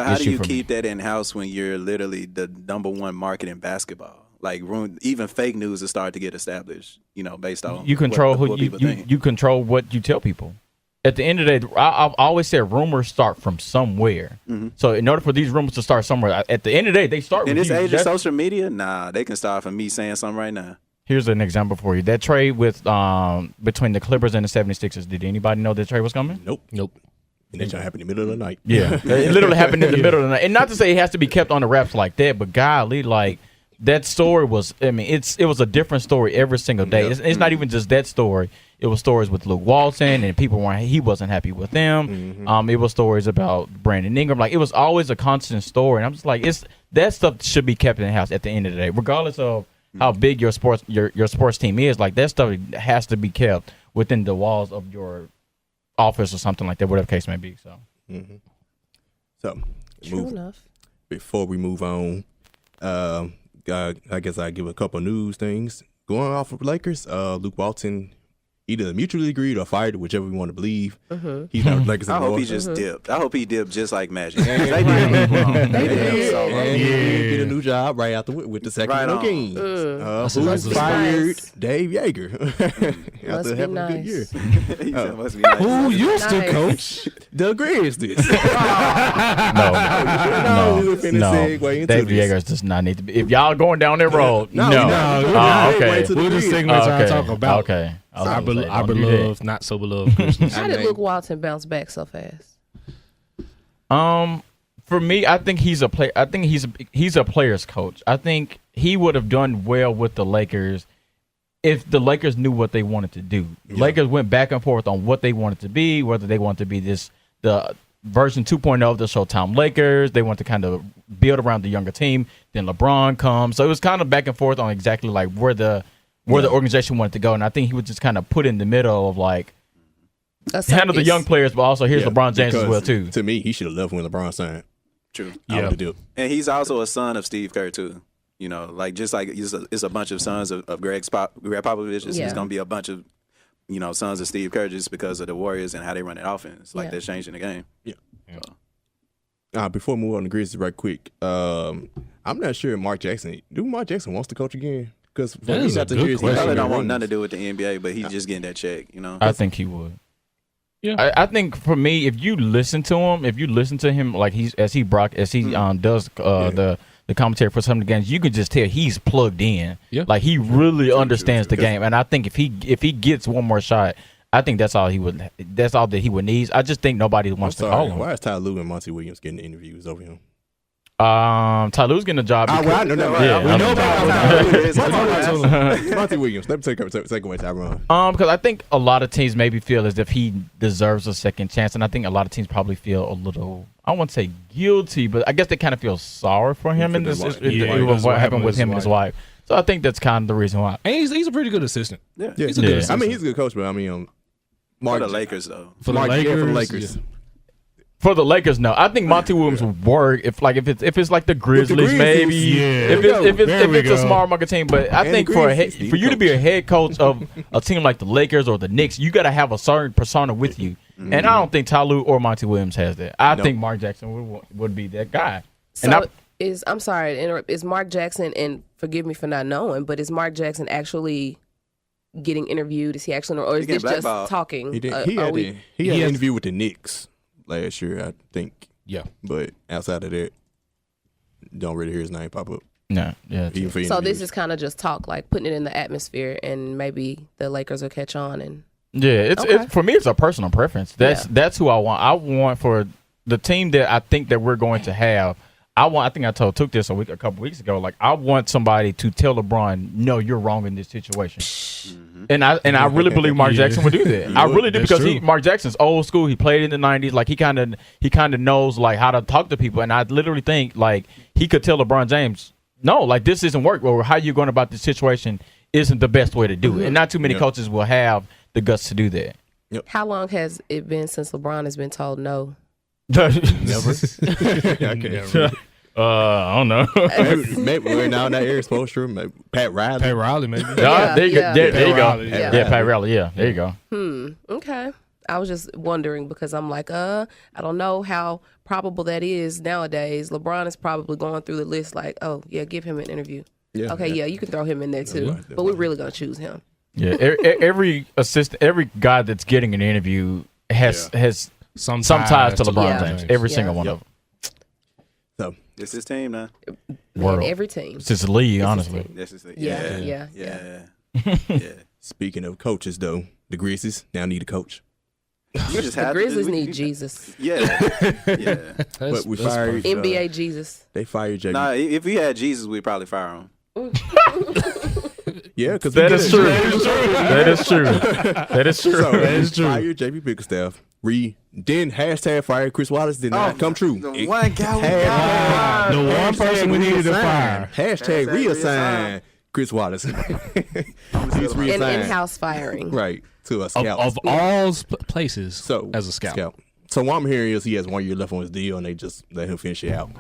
How do you keep that in house when you're literally the number one market in basketball? Like, even fake news is starting to get established. You know, based on you control what people think. You control what you tell people. At the end of the day, I've always said rumors start from somewhere. So in order for these rumors to start somewhere, at the end of the day, they start in with this age of social media. Nah, they can start from me saying something right now. Here's an example for you. That trade with between the Clippers and the 76ers, did anybody know that trade was coming? Nope. And that happened in the middle of the night. Yeah. It literally happened in the middle of the night. And not to say it has to be kept on the wraps like that, but golly, like, that story was, I mean, it was a different story every single day. It's not even just that story. It was stories with Luke Walton, and he wasn't happy with them. It was stories about Brandon Ingram. Like, it was always a constant story. And I'm just like, that stuff should be kept in the house at the end of the day, regardless of how big your sports team is. Like, that stuff has to be kept within the walls of your office or something like that, whatever case may be. So, so True enough. Before we move on, I guess I give a couple news things going off of Lakers. Luke Walton either mutually agreed or fired, whichever we want to believe. He's not Lakers. I hope he just dipped. I hope he dipped just like Magic. They did wrong. They did get a new job right after with the Sacramento Kings. Who fired Dave Yeager after having a good year? Must be nice. Who used to coach The Grizzlies. David Yeager does not need to be. If y'all going down that road, no. Okay. We'll just segment y'all talking about. Okay. Our beloved, not so beloved Grizzlies. How did Luke Walton bounce back so fast? For me, I think he's a player. I think he's a player's coach. I think he would have done well with the Lakers if the Lakers knew what they wanted to do. Yeah. Lakers went back and forth on what they wanted to be, whether they wanted to be the version 2.0 of the Showtime Lakers. They want to kind of build around the younger team. Then LeBron comes, so it was kind of back and forth on exactly like where the organization wanted to go. And I think he would just kind of put in the middle of like handle the young players, but also here's LeBron James as well too. To me, he should have left when LeBron signed. True. Yeah. And he's also a son of Steve Kerr too. You know, like just like it's a bunch of sons of Greg Popovich. It's going to be a bunch of sons of Steve Kerr just because of the Warriors and how they run the offense. Like they're changing the game. Yeah. Before we move on to Grizzlies right quick, I'm not sure Mark Jackson wants to coach again? Because he's not the Jersey. He probably don't want nothing to do with the NBA, but he's just getting that check, I think he would. Yeah. I think for me, if you listen to him like he does the commentary for some of the games, you can just tell he's plugged in. Yeah. Like he really understands the game. And I think if he gets one more shot, I think that's all that he would need. I just think nobody wants to call him. Why is Ty Lue and Monty Williams getting interviews over him? Ty Lue's getting a job. We know about Monty Williams. Let me take away Tyrone. Because I think a lot of teams maybe feel as if he deserves a second chance, and I think a lot of teams probably feel a little, I won't say guilty, but I guess they kind of feel sorry for him in this. What happened with him and his wife. So I think that's kind of the reason why. And he's a pretty good assistant. Yeah. He's a good assistant. I mean, he's a good coach, but I mean, for the Lakers though. For the Lakers. Yeah. For the Lakers, no. I think Monty Williams would work if it's like the Grizzlies, maybe. Yeah. If it's a small market team, but I think for you to be a head coach of a team like the Lakers or the Knicks, you got to have a certain persona with you, and I don't think Ty Lue or Monty Williams has that. I think Mark Jackson would be that guy. So I'm sorry to interrupt. Is Mark Jackson, and forgive me for not knowing, but is Mark Jackson actually getting interviewed? Is he actually, or is this just talking? He had an interview with the Knicks last year, I think. Yeah. But outside of that, don't really hear his name pop up. No. Yeah. So this is kind of just talk, like putting it in the atmosphere, and maybe the Lakers will catch on. And it's for me, it's a personal preference. That's who I want. I want for the team that I think that we're going to have. I think I took this a couple weeks ago. Like, I want somebody to tell LeBron, no, you're wrong in this situation. And I really believe Mark Jackson would do that. I really do, because Mark Jackson's old school. He played in the 90s. Like, he kind of knows like how to talk to people. And I literally think like he could tell LeBron James, no, like this isn't work, or how you're going about this situation isn't the best way to do it. And not too many coaches will have the guts to do that. Yep. How long has it been since LeBron has been told no? Never. I don't know. maybe we're now that Eric Spoelstra, maybe Pat Riley. Maybe. There you go. Yeah, Pat Riley. Yeah, there you go. Okay. I was just wondering because I'm like, I don't know how probable that is nowadays. LeBron is probably going through the list like, oh, yeah, give him an interview. Yeah, okay, you can throw him in there too. But we're really going to choose him. Yeah, every guy that's getting an interview has some ties to LeBron James. Every single one of them. So this is team now. Every team. It's his league, honestly. This is the Yeah. Speaking of coaches, though, the Grizzlies now need a coach. The Grizzlies need Jesus. Yeah. But we fired NBA Jesus. They fired JB. Nah, if we had Jesus, we'd probably fire him. Yeah, because that is true. That is true. That is true. So, fired JB Bickerstaff. Then hashtag fire Chris Wallace did not come true. The one guy the one person we needed to fire. Hashtag reassign Chris Wallace. He's reassigned. An in-house firing. Right. To a scout. Of all places as a scout. So what I'm hearing is he has 1 year left on his deal and they just let him finish it out.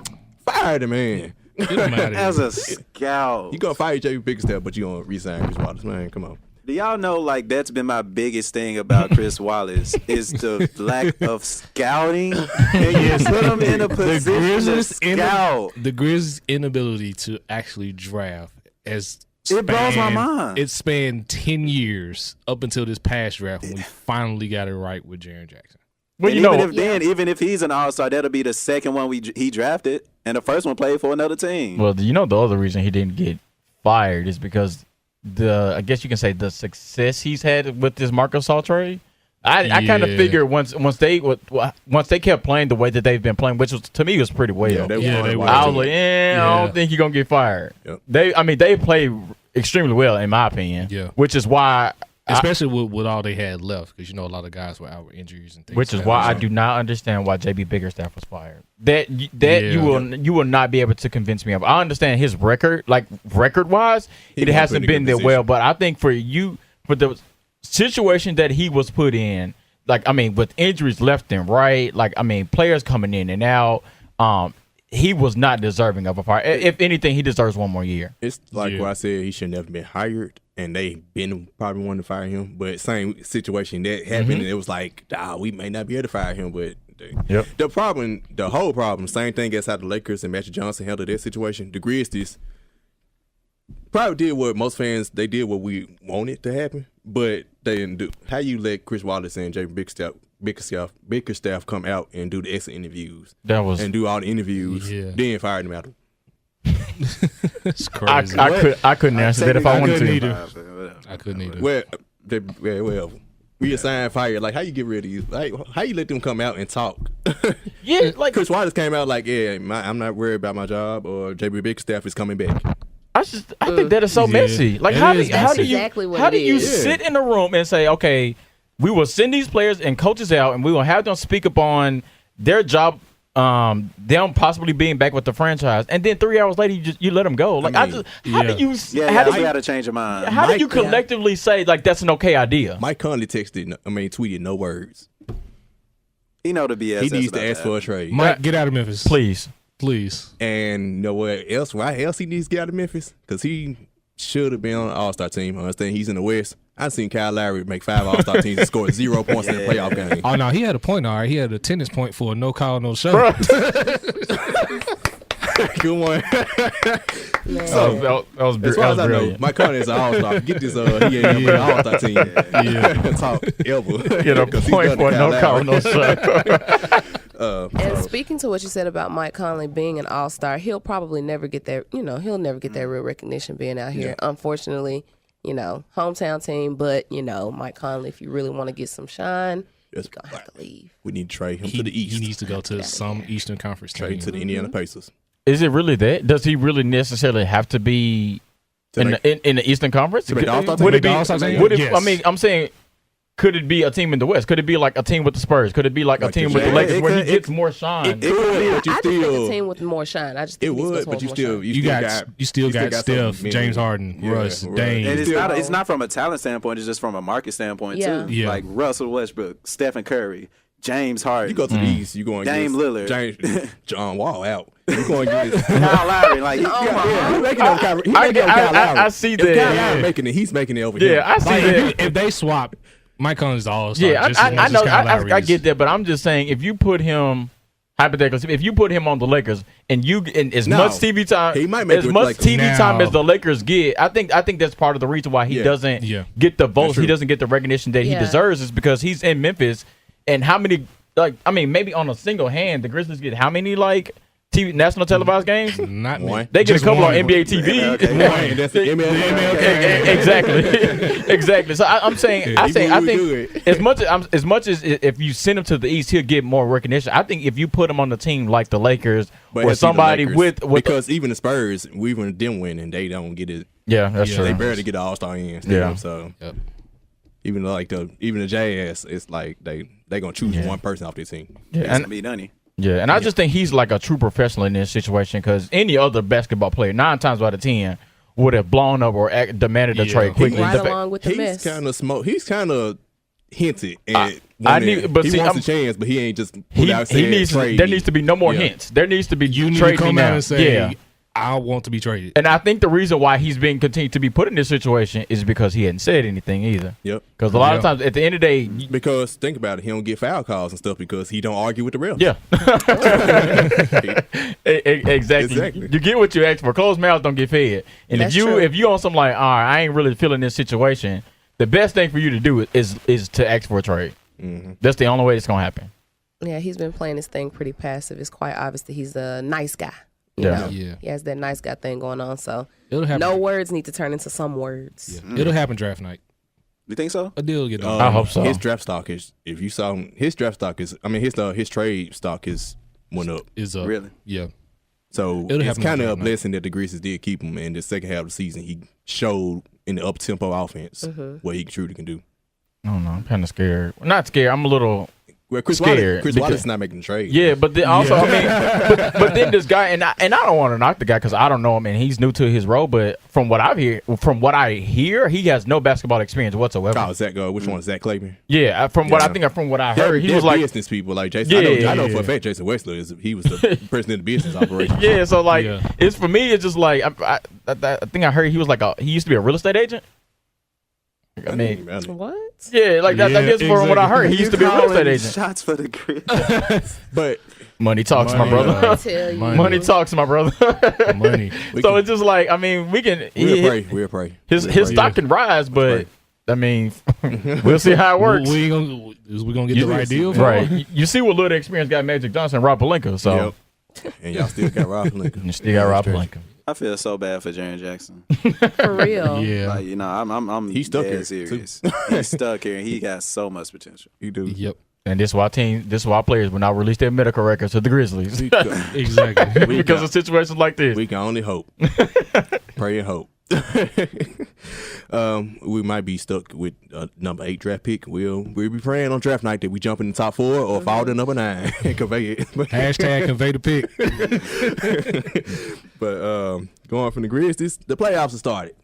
Fire the man. As a scout. You gonna fire JB Bickerstaff, but you gonna resign Chris Wallace, man. Come on. Do y'all know, like, that's been my biggest thing about Chris Wallace is the lack of scouting. And you put him in a position to scout. The Grizzlies' inability to actually draft it blows my mind. It spanned 10 years up until this past draft when we finally got it right with Jaren Jackson. Well, even if he's an all-star, that'll be the second one he drafted, and the first one played for another team. Well, the other reason he didn't get fired is because I guess you can say the success he's had with this Marc Gasol trade. I kind of figured once they kept playing the way that they've been playing, which was, to me, was pretty well. Yeah, they were. I was like, I don't think you're gonna get fired. Yep. They played extremely well in my opinion. Yeah, which is why. Especially with all they had left, because a lot of guys were out with injuries and things. Which is why I do not understand why JB Bickerstaff was fired. You will not be able to convince me of. I understand his record, like record-wise, it hasn't been that well. But I think for the situation that he was put in, with injuries left and right, players coming in and out, he was not deserving of a fire. If anything, he deserves one more year. It's like what I said, he should never been hired. And they been probably wanting to fire him, but same situation that happened, and it was like, we may not be able to fire him. But the whole problem, same thing as how the Lakers and Magic Johnson handled their situation. The Grizzlies probably did what most fans did what we wanted to happen, but they didn't do. How you let Chris Wallace and Jay Bickerstaff come out and do the exit interviews and do all the interviews, then fire them out. It's crazy. I couldn't answer that if I wanted to. I couldn't either. Well, we assigned fire. Like, how you get rid of you? Like, how you let them come out and talk? Yeah, like Chris Wallace came out like, I'm not worried about my job, or JB Bickerstaff is coming back. I think that is so messy. Like, how do you sit in a room and say, okay, we will send these players and coaches out, and we will have them speak upon their job. Them possibly being back with the franchise, and then 3 hours later you let them go. Like, how do you gotta change your mind. How do you collectively say like that's an okay idea? Mike Conley tweeted no words. He know the BS. He needs to ask for a trade. Mike, get out of Memphis, please. And you know what else? Why else he needs to get out of Memphis? Because he should have been on an All-Star team. I understand he's in the West. I've seen Kyle Lowry make 5 All-Star teams and score 0 points in a playoff game. Oh, no, he had a point, all right. He had a tennis point for a no call, no show. Good one. That was as far as I know, Mike Conley is an All-Star. Get this, he ain't even an All-Star team. Talk ever. Get a point for no call, no show. And speaking to what you said about Mike Conley being an all-star, he'll probably never get that. He'll never get that real recognition being out here. Unfortunately, hometown team. But Mike Conley, if you really want to get some shine, you're gonna have to leave. We need to trade him to the East. He needs to go to some Eastern Conference trade to the Indiana Pacers. Is it really that? Does he really necessarily have to be in the Eastern Conference? Would it be? Yes. I'm saying. Could it be a team in the West? Could it be like a team with the Spurs? Could it be like a team with the Lakers where he gets more shine? It would, but I think a team with more shine. I just think it would, but you still got Steph, James Harden, Russ, Dame. And it's not from a talent standpoint. It's just from a market standpoint too. Yeah. Like Russell Westbrook, Stephen Curry, James Harden. You go to the East, you going Dame Lillard, John Wall out. You going to get Kyle Lowry? Like he's making it. Kyle Lowry. I see that. If Kyle Lowry making it, he's making it over here. Yeah, I see that. If they swap. Mike Conley's the all-star. Yeah, I know. I get that, but I'm just saying, if you put him hypothetically, if you put him on the Lakers and as much TV time, he might make time as the Lakers get, I think that's part of the reason why he doesn't get the votes. He doesn't get the recognition that he deserves is because he's in Memphis. And how many? Maybe on a single hand, the Grizzlies get how many TV national televised games? Not one. They get a couple on NBA TV. That's the MLK. Exactly. So I'm saying, I think as much as if you send him to the East, he'll get more recognition. I think if you put him on the team like the Lakers or somebody with because even the Spurs, we even them win and they don't get it. Yeah, that's true. They barely get an All-Star in. So even the Jazz, it's like they gonna choose one person off their team. It's gonna be Dunny. Yeah, and I just think he's like a true professional in this situation because any other basketball player, 9 times out of 10, would have blown up or demanded a trade quickly. Along with the he's kind of smart. He's kind of hinted at he wants a chance, but he ain't just put out saying trade. There needs to be no more hints. There needs to be you need trade to come out and say, I want to be traded. And I think the reason why he's being continued to be put in this situation is because he hadn't said anything either. Yep. Because a lot of times, at the end of the day, because think about it, he don't get foul calls and stuff because he don't argue with the refs. yeah, exactly. You get what you ask for. Closed mouths don't get fed. And That's if you on something like, all right, I ain't really feeling this situation, the best thing for you to do is to ask for a trade. Mm-hmm. That's the only way it's gonna happen. Yeah, he's been playing his thing pretty passive. It's quite obvious that he's a nice guy. You know? He has that nice guy thing going on. So no words need to turn into some words. Yeah. It'll happen draft night. You think so? A deal get done. I hope so. His draft stock is, if you saw him, his draft stock is, I mean, his trade stock is went up. Is up. Really? Yeah. So it's kind of a blessing that the Grizzlies did keep him. In the second half of the season, he showed in the up-tempo offense what he truly can do. I don't know. I'm kind of scared. Not scared. I'm a little Chris scared. Wallace is not making the trade. Yeah, but then also, I mean, but then this guy, and I don't want to knock the guy because I don't know him and he's new to his role. But from what I hear, he has no basketball experience whatsoever. Oh, Zach, which one? Zach Claiborne? Yeah, from what I heard, he was like business people like Jason. I know for a fact Jason Wexler he was the person in the business operation. Yeah, so like it's for me, it's just like I think I heard he was like he used to be a real estate agent. I mean, what? Yeah, like that. I guess from what I heard, he used to be a real estate agent. Shots for the Grizzlies. But money talks, my brother. Money talks, my brother. Money. So it's just like, I mean, we'll pray. His stock can rise, but I mean, we'll see how it works. We gonna get the right deal, right? You see what little experience got Magic Johnson, Rob Pelinka. So, and y'all still got Rob Pelinka. You still got Rob Pelinka. I feel so bad for Jaren Jackson. For real. Yeah. Like, you know, I'm he's stuck here serious. He's stuck here and he got so much potential. He do. Yep. And this is why players will not release their medical records to the Grizzlies. Exactly. Because of situations like this. We can only hope. Pray and hope. We might be stuck with number 8 draft pick. We'll be praying on draft night that we jump in the top 4 or fall to number 9 and convey it. Hashtag convey the pick. But going from the Grizzlies, the playoffs have started.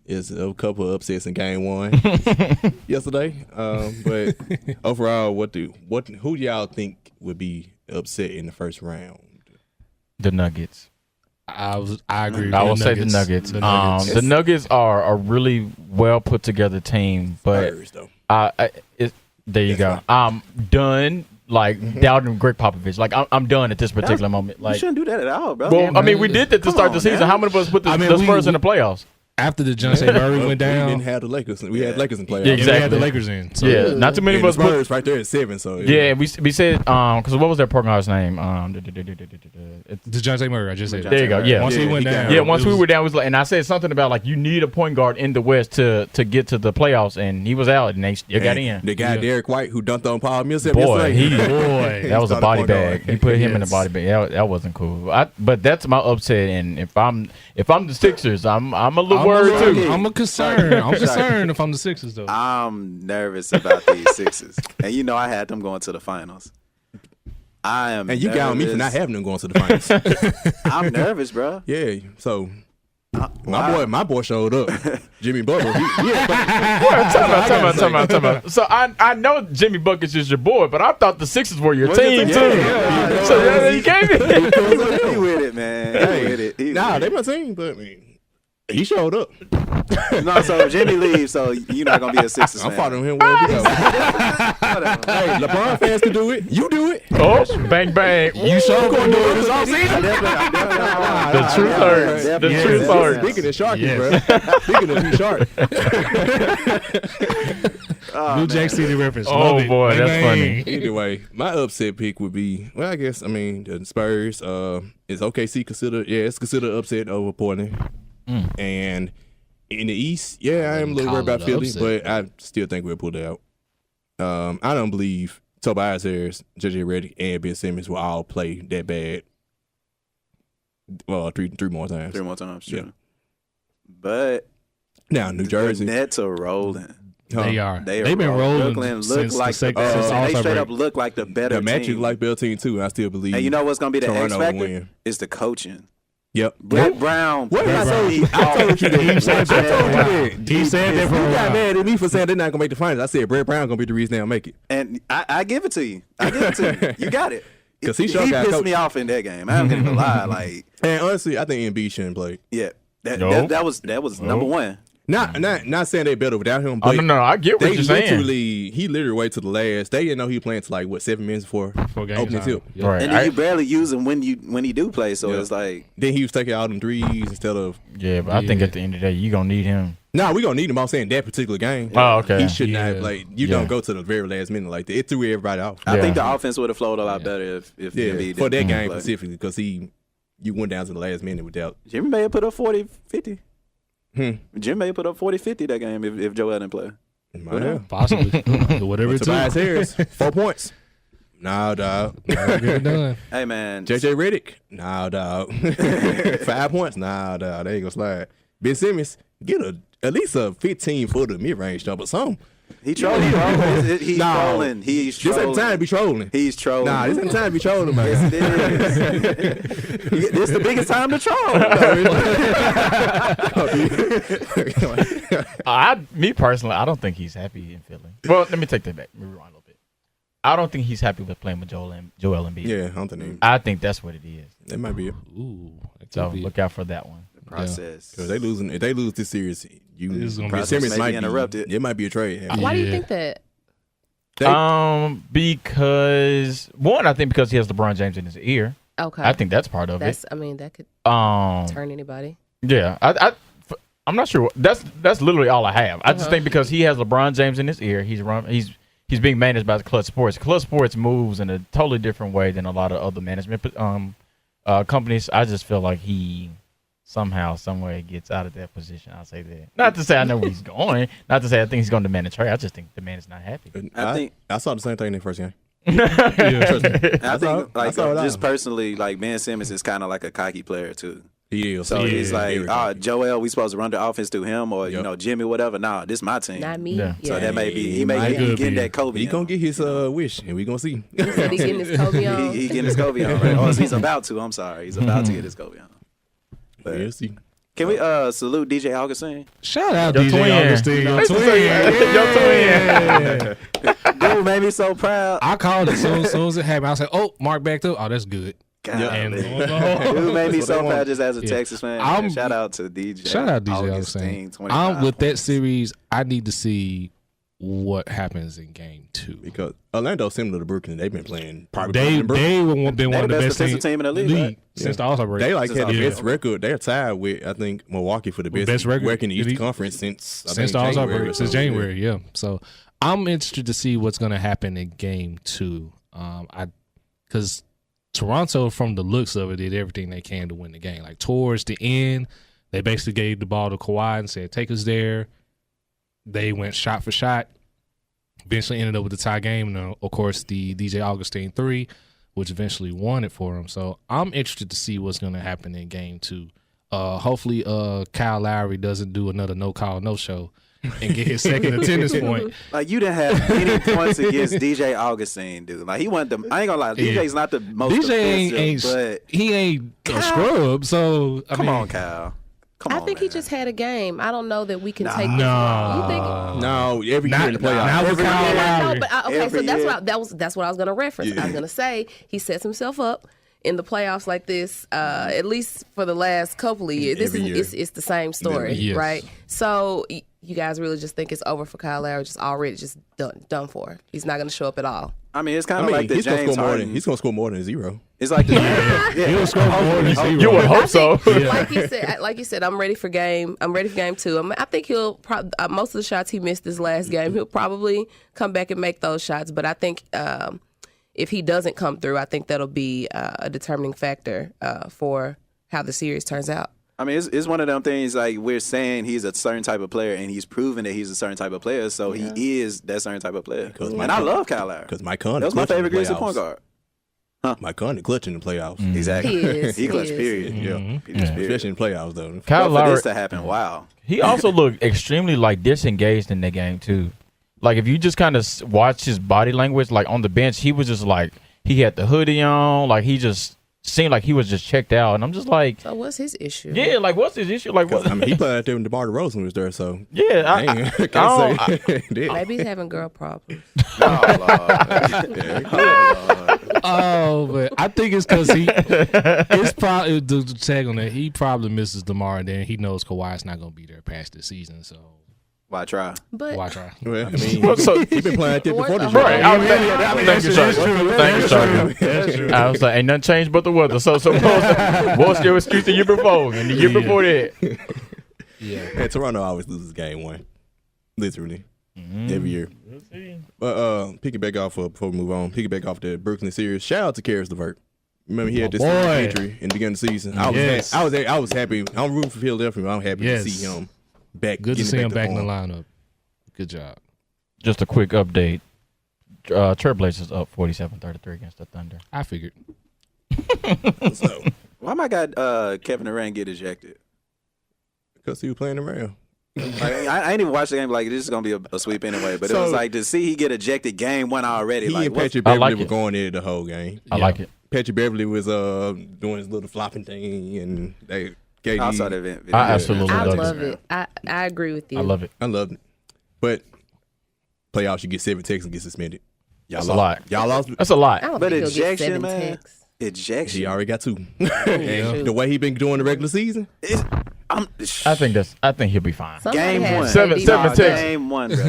It's a couple of upsets in game 1 yesterday. But overall, who do y'all think would be upset in the first round? The Nuggets. I agree. I will say the Nuggets. The Nuggets are a really well put together team, but Spurs, though. There you go. I'm done. Like doubting Greg Popovich. Like I'm done at this particular moment. Like you shouldn't do that at all, bro. Well, I mean, we did that to start the season. How many of us put the Spurs in the playoffs? After the Jonte Murray went down, we didn't have the Lakers. We had Lakers in playoffs. Yeah, exactly. We had the Lakers in. So. Yeah, not too many of us. Spurs right there at 7. So we said because what was that prognosis name? The Jonte Murray. I just said. There you go. Yeah. Once he went down. Yeah. Once we were down, was like, and I said something about like you need a point guard in the West to get to the playoffs, and he was out, and they still got in. The guy Derek White who dunked on Paul Millsap. Boy, that was a body bag. He put him in a body bag. That wasn't cool. But that's my upset, and if I'm the Sixers, I'm a little worried too. I'm concerned. I'm concerned if I'm the Sixers, though. I'm nervous about these Sixers. And you know I had them going to the finals. I am And you nervous. got on me for not having them going to the finals. I'm nervous, bro. Yeah, so my boy showed up. Jimmy Butler. Time out. So I know Jimmy Buckets is your boy, but I thought the Sixers were your team too. So you gave it. He with it, man. Nah, they my team, but I mean, he showed up. No, so Jimmy leaves, so you're not gonna be a Sixers fan. I'm following him wherever he goes. Hey, LeBron fans can do it. You do it. Oh, bang bang! You sure gonna do it this offseason? The truth hurts. The truth hurts. Speaking of Sharky, bro. Speaking of Shark. New Jack City reference. Oh boy, that's funny. Either way, my upset pick would be, well, I guess, I mean, the Spurs. Is OKC considered? Yeah, it's considered upset over Portland. And in the East, I am a little worried about Philly, but I still think we'll pull it out. I don't believe Tobias Harris, JJ Redick, and Ben Simmons will all play that bad. Well, three more times. 3 more times, sure. Yeah. But now New Jersey, the Nets are rolling. They are. They've been rolling Brooklyn since like they straight up look like the better the Magic team. like better team too. I still believe. And you know what's gonna be the Toronto X factor? win. Is the coaching. Yep. Brett Brown. What did I say? I told you that. He said that for You a got while. mad at me for saying they're not gonna make the finals. I said Brett Brown gonna be the reason they'll make it. And I give it to you. I give it to you. You got it. Because he pissed me off in that game. I'm gonna lie. Like, and honestly, I think Embiid shouldn't play. Yeah, that was number one. Not saying they better without him. Oh But no, I get what you're saying. He literally waited to the last. They didn't know he was playing to like 7 minutes before opening tip. Yeah. Right. And then you barely use him when he do play. So it's like then he was taking all them threes instead of. Yeah, but I think at the end of the day, you gonna need him. No, we gonna need him. I'm saying that particular game. Oh, okay. He should not like. You don't go to the very last minute like that. It threw everybody off. I think the offense would have flowed a lot better if Embiid for that didn't game play. specifically because you went down to the last minute without. Jimmy may have put up 40, 50. Jim may put up 40, 50 that game if Joel didn't play. Possibly. Whatever it's Tobias Harris, 4 points. Nah, dog. Get it done. Hey, man. JJ Redick. Nah, dog. 5 points. Nah, dog. They ain't gonna slide. Ben Simmons, get at least a 15-footer mid-range jump or something. He trolling, bro. He's trolling. He's trolling. This ain't time to be trolling. He's trolling. Nah, this ain't time to be trolling, man. Yes, it is. This the biggest time to troll. Me personally, I don't think he's happy in Philly. Well, let me take that back. Let me rewind a little bit. I don't think he's happy with playing with Joel Embiid. Yeah, I don't think I think that's what it is. that might be it. Ooh. So look out for that one. Process. Because if they lose this series, Simmons might be interrupted. It might be a trade. Why do you think that? Because one, I think because he has LeBron James in his ear. Okay. I think that's part of it. I mean, that could turn anybody. Yeah, I'm not sure. That's literally all I have. I just think because he has LeBron James in his ear, he's being managed by the Clutch Sports. Clutch Sports moves in a totally different way than a lot of other management companies. I just feel like he somehow, somewhere gets out of that position. I'll say that. Not to say I know where he's going. Not to say I think he's going to demand a trade. I just think the man is not happy. I saw the same thing in the first game. I think, just personally, like Ben Simmons is kind of like a cocky player too. He is. So he's like, Joel, we supposed to run the offense through him or Jimmy, whatever. Nah, this my team. Not me. Yeah. So that may be he may be getting that Kobe. He gonna get his wish, and we gonna see. He getting his Kobe on. He getting his Kobe on. Right? Oh, he's about to. I'm sorry, he's about to get his Kobe on. But We'll see. Can we salute DJ Augustine? Shout out Your DJ twin. Augustine. Your twin. Dude made me so proud. I called it soon as it happened. I was like, oh, Mark backed up. Oh, that's good. God, And dude made me so proud just as a Texas fan. Man. Shout out to DJ. Shout out DJ Augustine. With that series, I need to see what happens in game 2. Because Orlando's similar to Brooklyn. They've been playing probably. They've been one of the best defensive team in the league, since the All-Star break. They had the Yeah. best record. They're tied with I think Milwaukee for the best record in the Eastern Conference since the All-Star break, since January. Yeah. So I'm interested to see what's going to happen in game 2. Because Toronto, from the looks of it, did everything they can to win the game. Like towards the end, they basically gave the ball to Kawhi and said, "Take us there." They went shot for shot. Eventually ended up with the tie game. And, of course, the DJ Augustine 3, which eventually won it for him. So I'm interested to see what's going to happen in game 2. Hopefully, Kyle Lowry doesn't do another no-call, no-show and get his second attendance point. Like, you didn't have any points against DJ Augustine, dude. Like, he wasn't the – I ain't going to lie. DJ's not the most defensive, but he ain't a scrub, so – Come on, Kyle. I think he just had a game. I don't know that we can take. No, you think? No, every year in the playoffs. Now with Kyle Lowry. So that's what I was going to reference. Yeah. I was going to say he sets himself up in the playoffs like this. At least for the last couple of years, it's the same story, right? So you guys really just think it's over for Kyle Lowry? Just already done for. He's not going to show up at all. I mean, it's kind of like the James Harden. He's going to score more than 0. It's like he'll score more than 0. You would hope so. Like you said, I'm ready for game 2. I think he'll most of the shots he missed this last game, he'll probably come back and make those shots. But I think if he doesn't come through, I think that'll be a determining factor for how the series turns out. I mean, it's one of them things like we're saying he's a certain type of player, and he's proven that he's a certain type of player, so he is that certain type of player. And I love Kyle Lowry. Because Mike Conley. That was my favorite Grizzlies point guard. Mike Conley clutch in the playoffs. Mm-hmm. Exactly. He clutch, period. Mm-hmm. Especially in the playoffs, though. Kyle Lowry, for this to happen, wow. He also looked extremely, disengaged in that game, too. Like, if you just kind of watch his body language, like, on the bench, he was just, like, he had the hoodie on. Like, he just seemed like he was just checked out. And I'm just like... So what's his issue? Yeah, like, what's his issue? Like, what? I mean, he played out there when DeMar DeRozan was there, so... Yeah, maybe he's having girl problems. Oh, Lord. Oh, but I think it's because it's probably to tag on that. He probably misses DeMar, and then he knows Kawhi's not going to be there past this season. So why try? But why try? Well, I mean, he's been playing out there before this year. Right. Thank you, I was like, ain't nothing changed but the weather. So what's your excuse the year before and the year before that? Yeah. And Toronto always loses game one, literally every year. But piggyback off before we move on, piggyback off the Brooklyn series. Shout out to Karis LeVert. Remember he had this injury in the beginning of the season. I was happy. I'm rooting for Philadelphia. I'm happy to see him back. Good to see him back in the lineup. Good job. Just a quick update. Trailblazers up 47-33 against the Thunder. I figured. So, why my guy Kevin Durant get ejected? Because he was playing around. I ain't even watched the game. Like, this is gonna be a sweep anyway. But it was like to see he get ejected game one already. He like, and Patrick Beverly were going in the whole game. I like it. Patrick Beverly was doing his little flopping thing, and KD. I saw that video. I absolutely love it. I agree with you. I love it. I loved it. But playoffs, you get 7 texts and get suspended. That's a lot. Y'all lost. That's a lot. I don't But think he'll get ejection, 7 man. texts. Ejection. He already got 2. And the way he been doing the regular season, I think he'll be fine. Game one. Seven texts. Game one, bro. He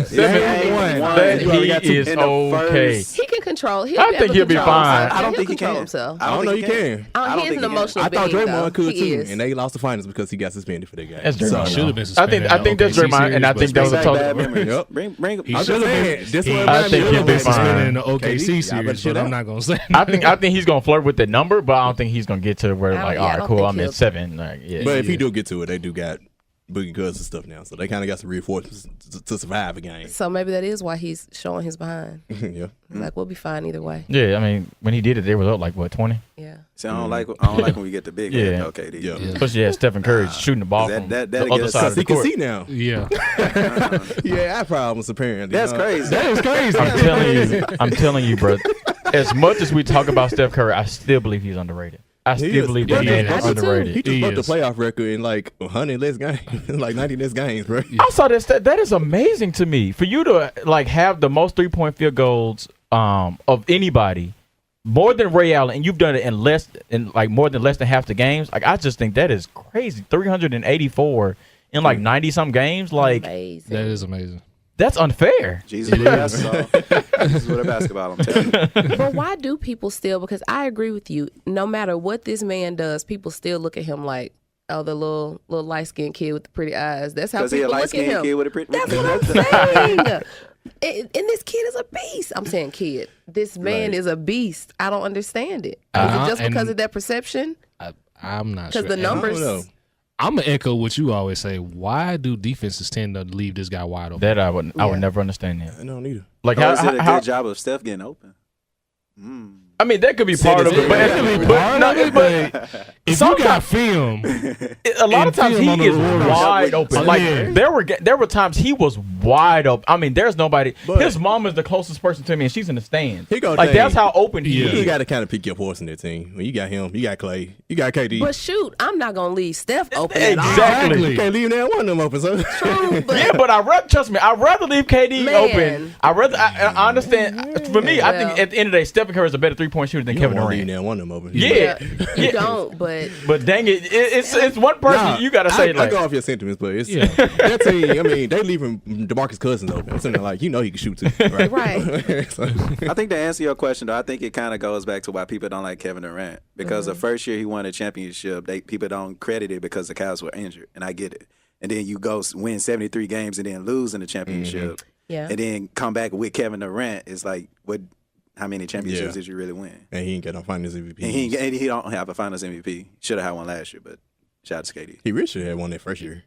is okay. He can control. I think he'll be fine. I don't think he control can. himself. I don't know you can. He's an emotional I thought being, Draymond could He too, is. and they lost the finals because he got suspended for that game. That's Draymond. Should have been suspended. I think that's Draymond, and I think that was a total. Yep. Bring He should have been. I think he'll be suspended in fine. the OKC series, but I'm not gonna say. I think he's gonna flirt with the number, but I don't think he's gonna get to where like, all right, cool, I'm at 7. Like, yeah. But if he do get to it, they do got Boogie Cousins and stuff now, so they kind of got some reinforcements to survive a game. So maybe that is why he's showing his behind. Yeah. Like, we'll be fine either way. Yeah, I mean, when he did it, they were up like what 20. Yeah. See, I don't like when we get the big head, though, KD. Yeah. Especially Stephen Curry shooting the ball from that the other side of the He can court. see now. Yeah. Yeah, I problems apparently. That's crazy. That is crazy. I'm telling you, bro. As much as we talk about Steph Curry, I still believe he's underrated. I still believe that man is underrated. He just broke the playoff record in like 100 less games, like 90 less games, bro. I saw that is amazing to me. For you to like have the most 3-point field goals of anybody, more than Ray Allen, and you've done it in more than less than half the games. Like, I just think that is crazy. 384 in like 90 some games. Like, Amazing. That is amazing. that's unfair. Jesus with a basketball. Jesus with a basketball, I'm telling you. But why do people still? Because I agree with you. No matter what this man does, people still look at him like, oh, the little light skinned kid with the pretty eyes. That's how people look at him. Kid with a pretty. That's what I'm saying. And this kid is a beast. I'm saying kid. This man is a beast. I don't understand it. Is it just because of that perception? I'm not sure. Because the numbers. I'm gonna echo what you always say. Why do defenses tend to leave this guy wide open? That I would never understand that. I don't either. Like, Is it a good job of Steph getting open? I mean, that could be part of it, but if you got film, a lot of times he is wide open. Like, Yeah. there were times he was wide open. I mean, there's nobody. His mom is the closest person to me, and she's in the stands. Like, that's how open he is. You got to kind of pick your horse in that team. When you got him, you got Clay, you got KD. But shoot, I'm not gonna leave Steph open. Exactly. You can't leave that one of them open. So. True, but Yeah, but trust me, I'd rather leave KD open. I understand. For me, I think at the end of the day, Stephen Curry is a better 3-point shooter than You Kevin don't want to Durant. leave that one of them open. Yeah. you don't. But Dang it, it's one person you gotta say. I go off your sentiments, but it's that team. I mean, they leaving DeMarcus Cousins open. I'm saying like, he can shoot too, right? Right. So, I think to answer your question, though, I think it kind of goes back to why people don't like Kevin Durant. Because the first year he won a championship, people don't credit it because the Cavs were injured, and I get it. And then you go win 73 games and then lose in the championship, and then come back with Kevin Durant. It's like, how many championships did you really win? and he ain't got no Finals MVP. And he don't have a Finals MVP. Should have had one last year, but shout out to KD. He really should have had one that first year.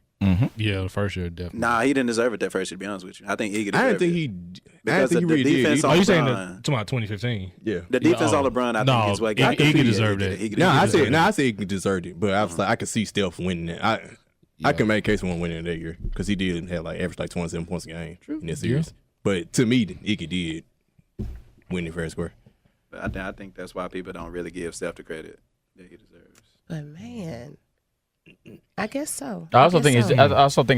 yeah, the first year definitely. Nah, he didn't deserve it that first year, to be honest with you. I think Iggy deserved I didn't think it. he. I didn't Because think he the really did. defense either. Oh, you saying LeBron. about 2015? Yeah. The defense on LeBron, I think, is what got Iggy deserved it. Iggy No, I deserved it. said he deserved it, but I was like, I could see Steph winning it. I can make a case for one winning that year because he did have average 27 points a game in that series. But to me, Iggy did win the fair square. But I think that's why people don't really give Steph the credit that he deserves. But man, I guess so. I also think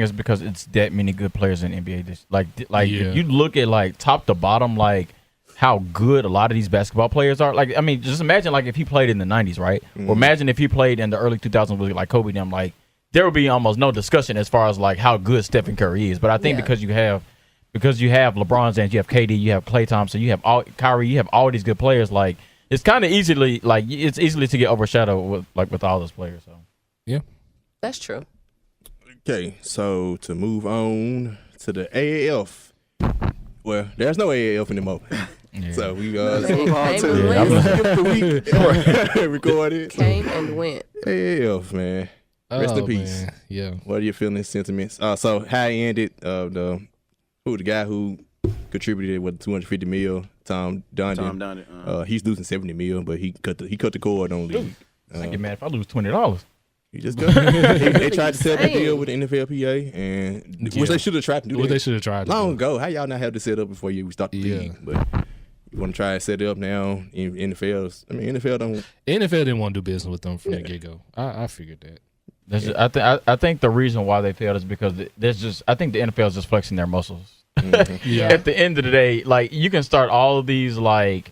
it's because it's that many good players in the NBA. Like you look at like top to bottom, like how good a lot of these basketball players are. Like, I mean, just imagine like if he played in the 90s, right? Or imagine if he played in the early 2000s with like Kobe and them, like there would be almost no discussion as far as like how good Stephen Curry is. But I think because you have LeBron James, you have KD, you have Klay Thompson, you have Kyrie, you have all these good players, like it's kind of easily to get overshadowed with all those players. So yeah, that's true. Okay, so to move on to the AAF. Well, there's no AAF anymore. Yeah. So we move on to recorded. Came and went. AAF, man. Rest in peace. Man. Yeah. What are your feelings, sentiments? So how it ended? The guy who contributed with $250 million, Tom Dundon. He's losing $70 million, but he cut the cord on league. I get mad if I lose $20. He just got they tried to set up a deal with the NFLPA, and which they should have tried to do. What they should have tried long ago. How y'all not have this set up before you start the league? But you want to try to set it up now in NFL? I mean, NFL didn't want to do business with them from the get go. I figured that. I think the reason why they failed is because I think the NFL is just flexing their muscles. Yeah. At the end of the day, like you can start all of these like.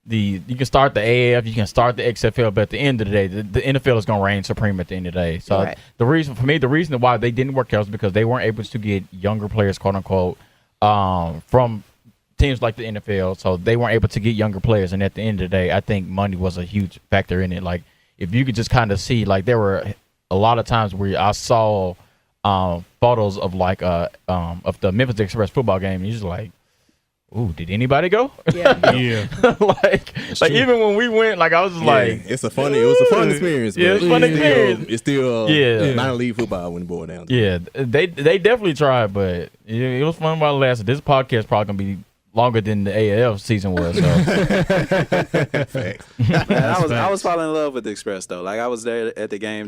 You can start the AAF, you can start the XFL, but at the end of the day, the NFL is going to reign supreme at the end of the day. So the reason why they didn't work out is because they weren't able to get younger players, quote unquote, from teams like the NFL. So they weren't able to get younger players. And at the end of the day, I think money was a huge factor in it. Like if you could just kind of see, like there were a lot of times where I saw photos of like of the Memphis Express football game, and you're just like, ooh, did anybody go? Yeah. Yeah. like even when we went, like I was just like, it was a fun experience. Yeah, it's a fun experience. It's still minor league football when it boiled down. Yeah, they definitely tried, but it was fun while it lasted. This podcast probably gonna be longer than the AAF season was. So. Facts. Man, I was falling in love with the Express though. Like I was there at the game.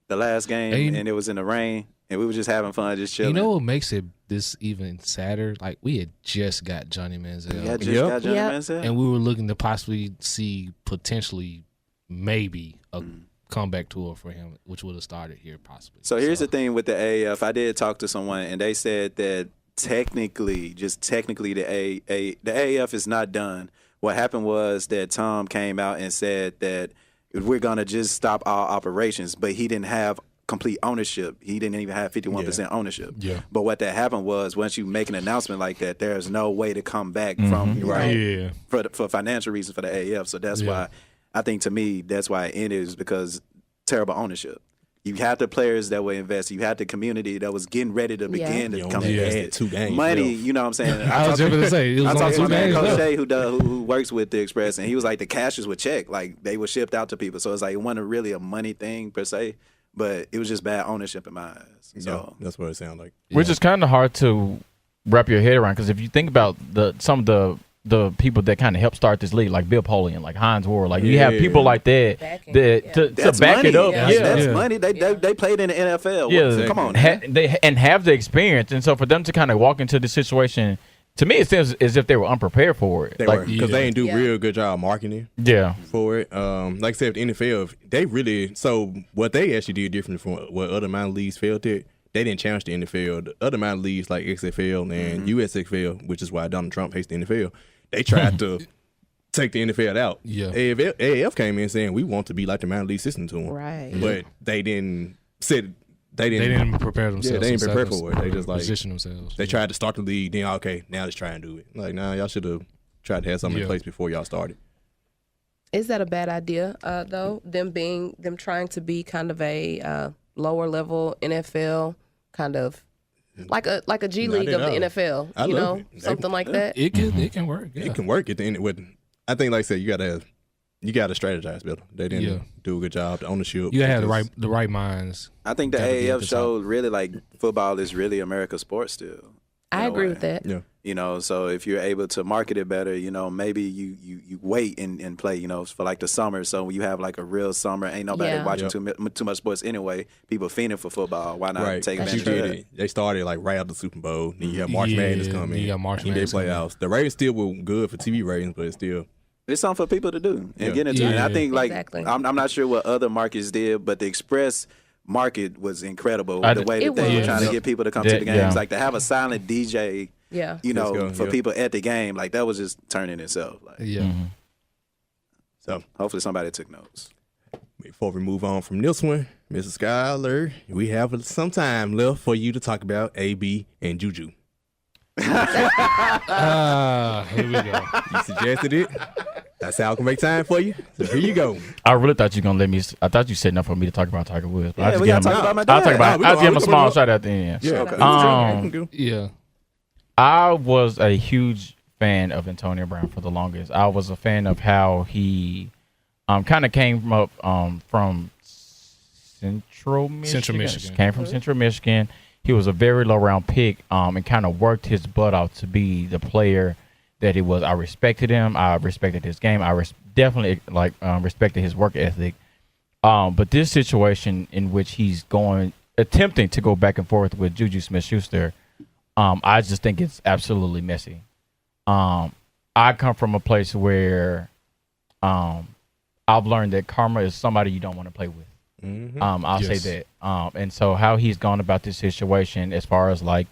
The last game, and it was in the rain, and we were just having fun, just chilling. You know what makes it this even sadder? Like we had just got Johnny Manziel. Yeah, got Johnny Manziel, and we were looking to possibly see potentially maybe a comeback tour for him, which would have started here possibly. So here's the thing with the AAF. I did talk to someone, and they said that technically, the AAF is not done. What happened was that Tom came out and said that we're going to just stop all operations, but he didn't have complete ownership. He didn't even have 51% ownership. Yeah. But what that happened was once you make an announcement like that, there's no way to come back from for financial reasons for the AAF. So that's why I think to me that's why it ended is because terrible ownership. You had the players that were invested. You had the community that was getting ready to begin to come invest. 2 games. Money, you know what I'm saying? I was just going to say, it was on 2 games. Coach Shea, who works with the Express, and he was like, the cashes were checked. Like, they were shipped out to people. So it's like, it wasn't really a money thing per se, but it was just bad ownership in my eyes. So that's what it sounded like. Which is kind of hard to wrap your head around because if you think about some of the people that kind of helped start this league, like Bill Polian, like Hines Ward, like you have people like that to back money. it up. That's money. They played in the NFL. Yeah, come on, they have the experience, and so for them to kind of walk into the situation, to me, it seems as if they were unprepared for it. They were because they didn't do real good job marketing. For it. Like I said, the NFL, they really what they actually did different from what other minor leagues failed at. They didn't challenge the NFL. The other minor leagues like XFL and USXFL, which is why Donald Trump hates the NFL. They tried to take the NFL out. Yeah. AAF came in saying we want to be like the minor league system to them. Right. But they didn't They didn't prepare themselves. Yeah, they didn't prepare for it. They just like position themselves. They tried to start the league, then okay, now let's try and do it. Like, nah, y'all should have tried to have something in place before y'all started. Is that a bad idea, though? Them trying to be kind of a lower level NFL kind of like a G League of the NFL, something like that. It can work. Yeah. It can work at the end. I think, like I said, you gotta strategize better. They didn't do a good job. The ownership. You gotta have the right minds. I think the AAF showed really like football is really America's sport still. I agree with that. Yeah. So if you're able to market it better, maybe you wait and play, for like the summer. So when you have like a real summer, ain't nobody watching too much sports anyway. People fiending for football. Why not take advantage of that? They started like right after the Super Bowl. Then you have March Madness coming. You got March Madness playoffs. The ratings still were good for TV ratings, but it's still. It's something for people to do and get into it. And I think I'm not sure what other markets did, but the Express market was incredible. The way that they were trying to get people to come to the games. Like to have a silent DJ Yeah. For people at the game, like that was just turning itself. Like, So hopefully somebody took notes. Before we move on from this one, Mrs. Schuyler, we have some time left for you to talk about AB and JuJu. Here we go. You suggested it. That's how I can make time for you. So here you go. I really thought you were gonna let me. I thought you said enough for me to talk about Tiger Woods. But Yeah, we gotta talk about my dad. I'll give him a small shout out at the end. Yeah, okay. Yeah. I was a huge fan of Antonio Brown for the longest. I was a fan of how he kind of came up from Central Michigan. Came from Central Michigan. He was a very low round pick and kind of worked his butt out to be the player that he was. I respected him. I respected his game. I definitely respected his work ethic. But this situation in which he's attempting to go back and forth with JuJu Smith-Schuster, I just think it's absolutely messy. I come from a place where I've learned that karma is somebody you don't want to play with. Mm-hmm. I'll say that. And so how he's gone about this situation as far as like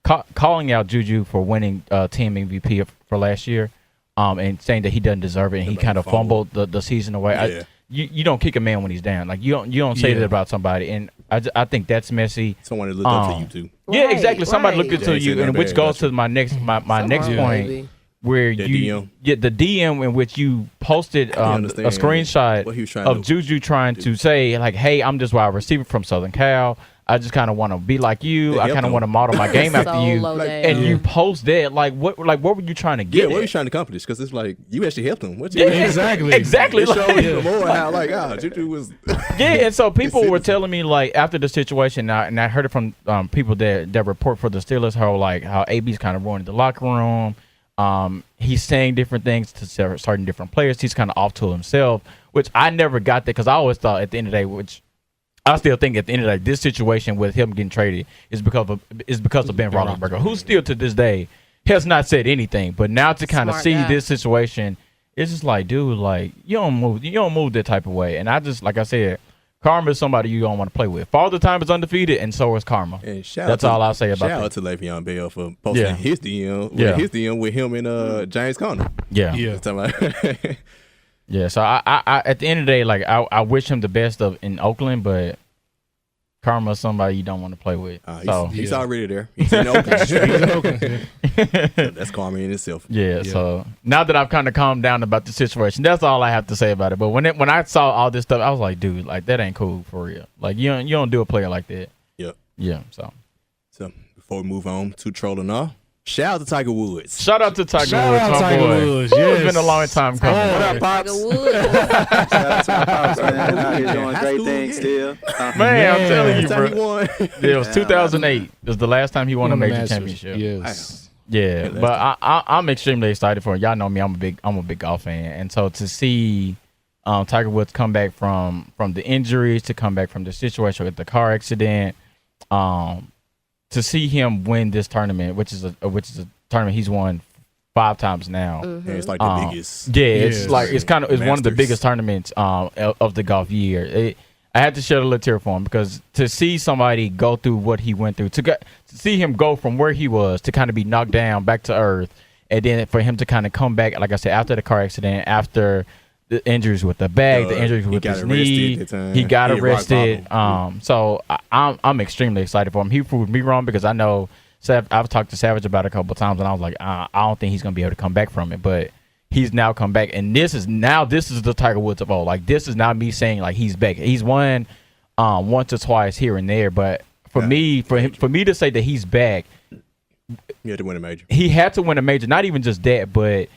calling out JuJu for winning team MVP for last year and saying that he doesn't deserve it and he kind of fumbled the season away. Yeah. You don't kick a man when he's down. Like you don't say that about somebody. And I think that's messy. Someone that looked up to you too. Yeah, exactly. Somebody looked up to you, Yeah, and which goes to my next point, where the DM in which you posted a screenshot of JuJu trying to say like, "Hey, I'm just wide receiver from Southern Cal. I just kind of want to be like you. I kind of want to model my game after you." And you post that what were you trying to get? Yeah, what were you trying to accomplish? Because it's like you actually helped him. Exactly. It showed even more how JuJu was. Yeah, and so people were telling me like after the situation, and I heard it from people that report for the Steelers, how AB's kind of ruined the locker room. He's saying different things to certain different players. He's kind of off to himself, which I never got that because I always thought at the end of the day, which I still think at the end of the day, this situation with him getting traded is because of Ben Roethlisberger, who still to this day has not said anything. But now to kind of see this situation, it's just like, dude, like you don't move that type of way. And I just, like I said, karma is somebody you don't want to play with. Father Time is undefeated, and so is karma. That's all I'll say about that. Shout out to Le'Veon Bell for posting his DM with him and James Conner. Yeah. Yeah, so I at the end of the day, like I wish him the best in Oakland, but karma is somebody you don't want to play with. He's already there. He's in Oakland. So that's karma in itself. Yeah, so now that I've kind of calmed down about the situation, that's all I have to say about it. But when I saw all this stuff, I was like, dude, like that ain't cool for real. Like you don't do a player like that. Yep. Yeah. So before we move on to trolling off. Shout out to Tiger Woods. Shout out to Tiger Woods, my boy. It's been a long time coming. What up, Pops? Tiger Woods. Shout out to my Pops, man. Out here doing great things still. Man, I'm telling you, Time he bro. won. It was 2008. It was the last time he won a major championship. Yes. Yeah, but I'm extremely excited for it. Y'all know me. I'm a big golf fan, and so to see Tiger Woods come back from the injuries, to come back from the situation with the car accident, to see him win this tournament, which is a tournament he's won 5 times now. Mm-hmm. Yeah, it's like the biggest. Yeah, it's one of the biggest tournaments of the golf year. I had to shed a little tear for him because to see somebody go through what he went through, to see him go from where he was to kind of be knocked down back to earth, and then for him to kind of come back, like I said, after the car accident, after the injuries with the back, the injuries with his knee, he got arrested. So I'm extremely excited for him. He proved me wrong because I know I've talked to Savage about it a couple of times, and I was like, I don't think he's gonna be able to come back from it, but he's now come back, and this is the Tiger Woods of old. Like this is not me saying like he's back. He's won once or twice here and there, but for me to say that he's back, he had to win a major. He had to win a major. Not even just that, but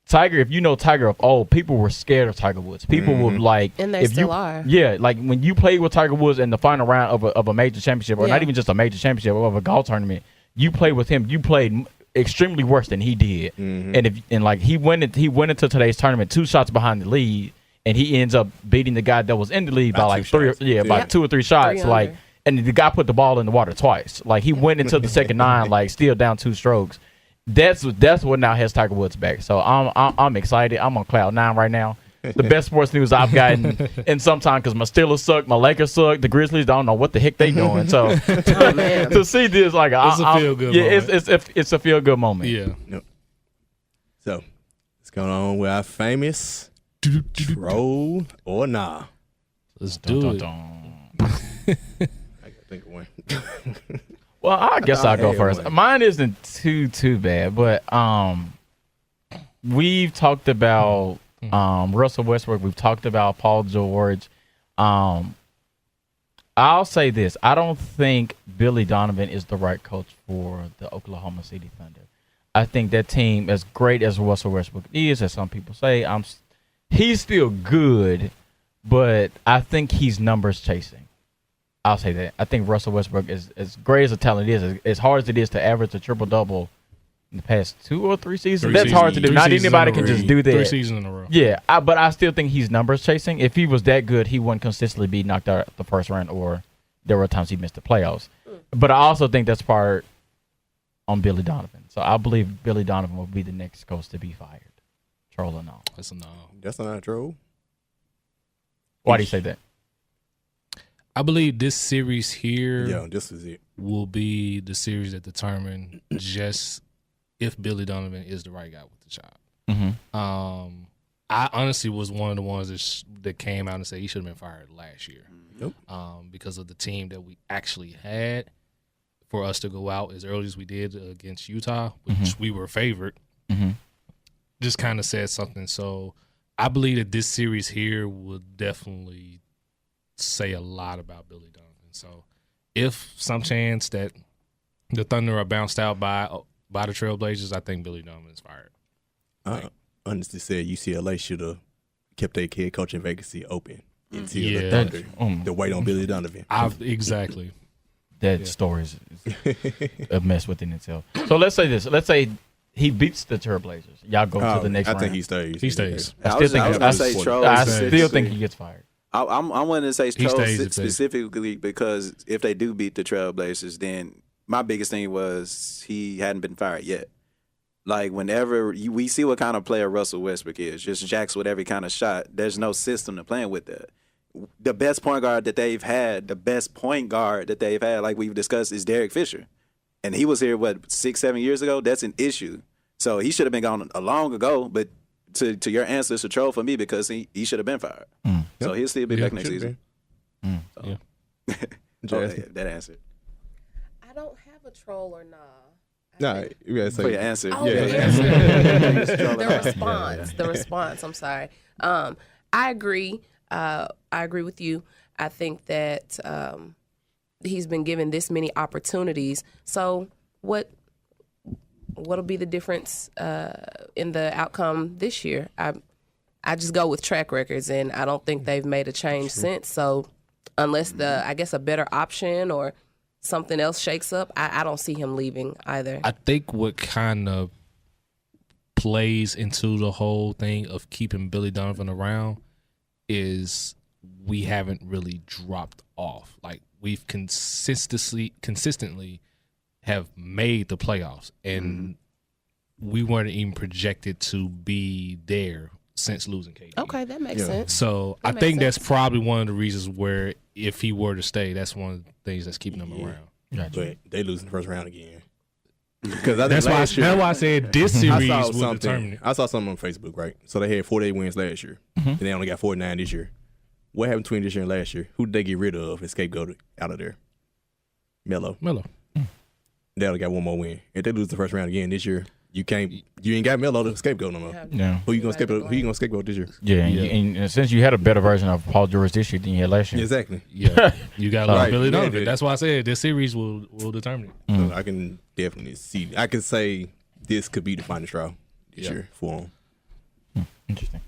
Tiger, if you know Tiger of old, people were scared of Tiger Woods. People would like, and they still are. Yeah, like when you played with Tiger Woods in the final round of a major championship, or not even just a major championship, or of a golf tournament, you played with him. You played extremely worse than he did, and he went into today's tournament 2 shots behind the lead, and he ends up beating the guy that was in the lead by like 2 or 3 shots, like, and the guy put the ball in the water twice. Like he went into the second 9, like still down 2 strokes. That's what now has Tiger Woods back. So I'm excited. I'm on cloud 9 right now. the best sports news I've gotten in some time because my Steelers suck, my Lakers suck, the Grizzlies don't know what the heck they doing. So to see this, like, it's a feel good moment. It's a feel good moment. Yeah. Yep. So what's going on with our famous troll or nah? Let's do it. I gotta think of one. Well, I guess I'll go first. Mine isn't too bad, but we've talked about Russell Westbrook. We've talked about Paul George. I'll say this. I don't think Billy Donovan is the right coach for the Oklahoma City Thunder. I think that team, as great as Russell Westbrook is, as some people say, he's still good, but I think he's numbers chasing. I'll say that. I think Russell Westbrook is as great as a talent is, as hard as it is to average a triple-double in the past 2 or 3 seasons. That's hard to do. Not anybody can just do that. 3 seasons in a row. Yeah, but I still think he's numbers chasing. If he was that good, he wouldn't consistently be knocked out the first round, or there were times he missed the playoffs. But I also think that's part on Billy Donovan. So I believe Billy Donovan will be the next coach to be fired. Troll or no? That's a no. That's not a troll. Why do you say that? I believe this series here this is it. will be the series that determine just if Billy Donovan is the right guy with the job. Mm-hmm. I honestly was one of the ones that came out and said he should have been fired last year. Nope. Because of the team that we actually had. For us to go out as early as we did against Utah, which we were favored, just kind of said something. So I believe that this series here would definitely say a lot about Billy Donovan. So if some chance that the Thunder are bounced out by the Trailblazers, I think Billy Donovan is fired. I honestly said UCLA should have kept their head coaching vacancy open until the Thunder to wait on Billy Donovan. Exactly. That story is a mess within itself. So let's say this. Let's say he beats the Trailblazers. Y'all go to the next round. I think he stays. He stays. I still think he gets fired. I'm wanting to say Troll stays, specifically because if they do beat the Trailblazers, then my biggest thing was he hadn't been fired yet. Like, whenever we see what kind of player Russell Westbrook is, just jacks with every kind of shot, there's no system to playing with that. The best point guard that they've had, like we've discussed, is Derek Fisher. And he was here, 6-7 years ago? That's an issue. So he should have been gone long ago, but to your answer, it's a troll for me because he should have been fired. So he'll still be back next season. Yeah. That answered. I don't have a troll or nah. No, you gotta say for your answer. Oh, yeah. The response. I'm sorry. I agree. I agree with you. I think that he's been given this many opportunities. So what'll be the difference in the outcome this year? I just go with track records, and I don't think they've made a change since. So unless a better option or something else shakes up, I don't see him leaving either. I think what kind of plays into the whole thing of keeping Billy Donovan around is we haven't really dropped off. Like, we've consistently have made the playoffs, and we weren't even projected to be there since losing KD. Okay, that makes sense. So I think that's probably one of the reasons where if he were to stay, that's one of the things that's keeping him around. Gotcha. But they lose in the first round again. Because that's why I said this series will determine it. I saw something on Facebook, right? So they had 48 wins last year, and they only got 49 this year. What happened between this year and last year? Who did they get rid of and scapegoated out of there? Melo. They only got one more win. If they lose the first round again this year, you ain't got Melo to scapegoat no more. Yeah. Who you gonna scapegoat this year? Yeah, and since you had a better version of Paul George this year than you had last year. Exactly. Yeah. You got Right. Billy Donovan. That's why I said this series will determine it. So I can definitely see. I can say this could be the final trial this year for him. Interesting.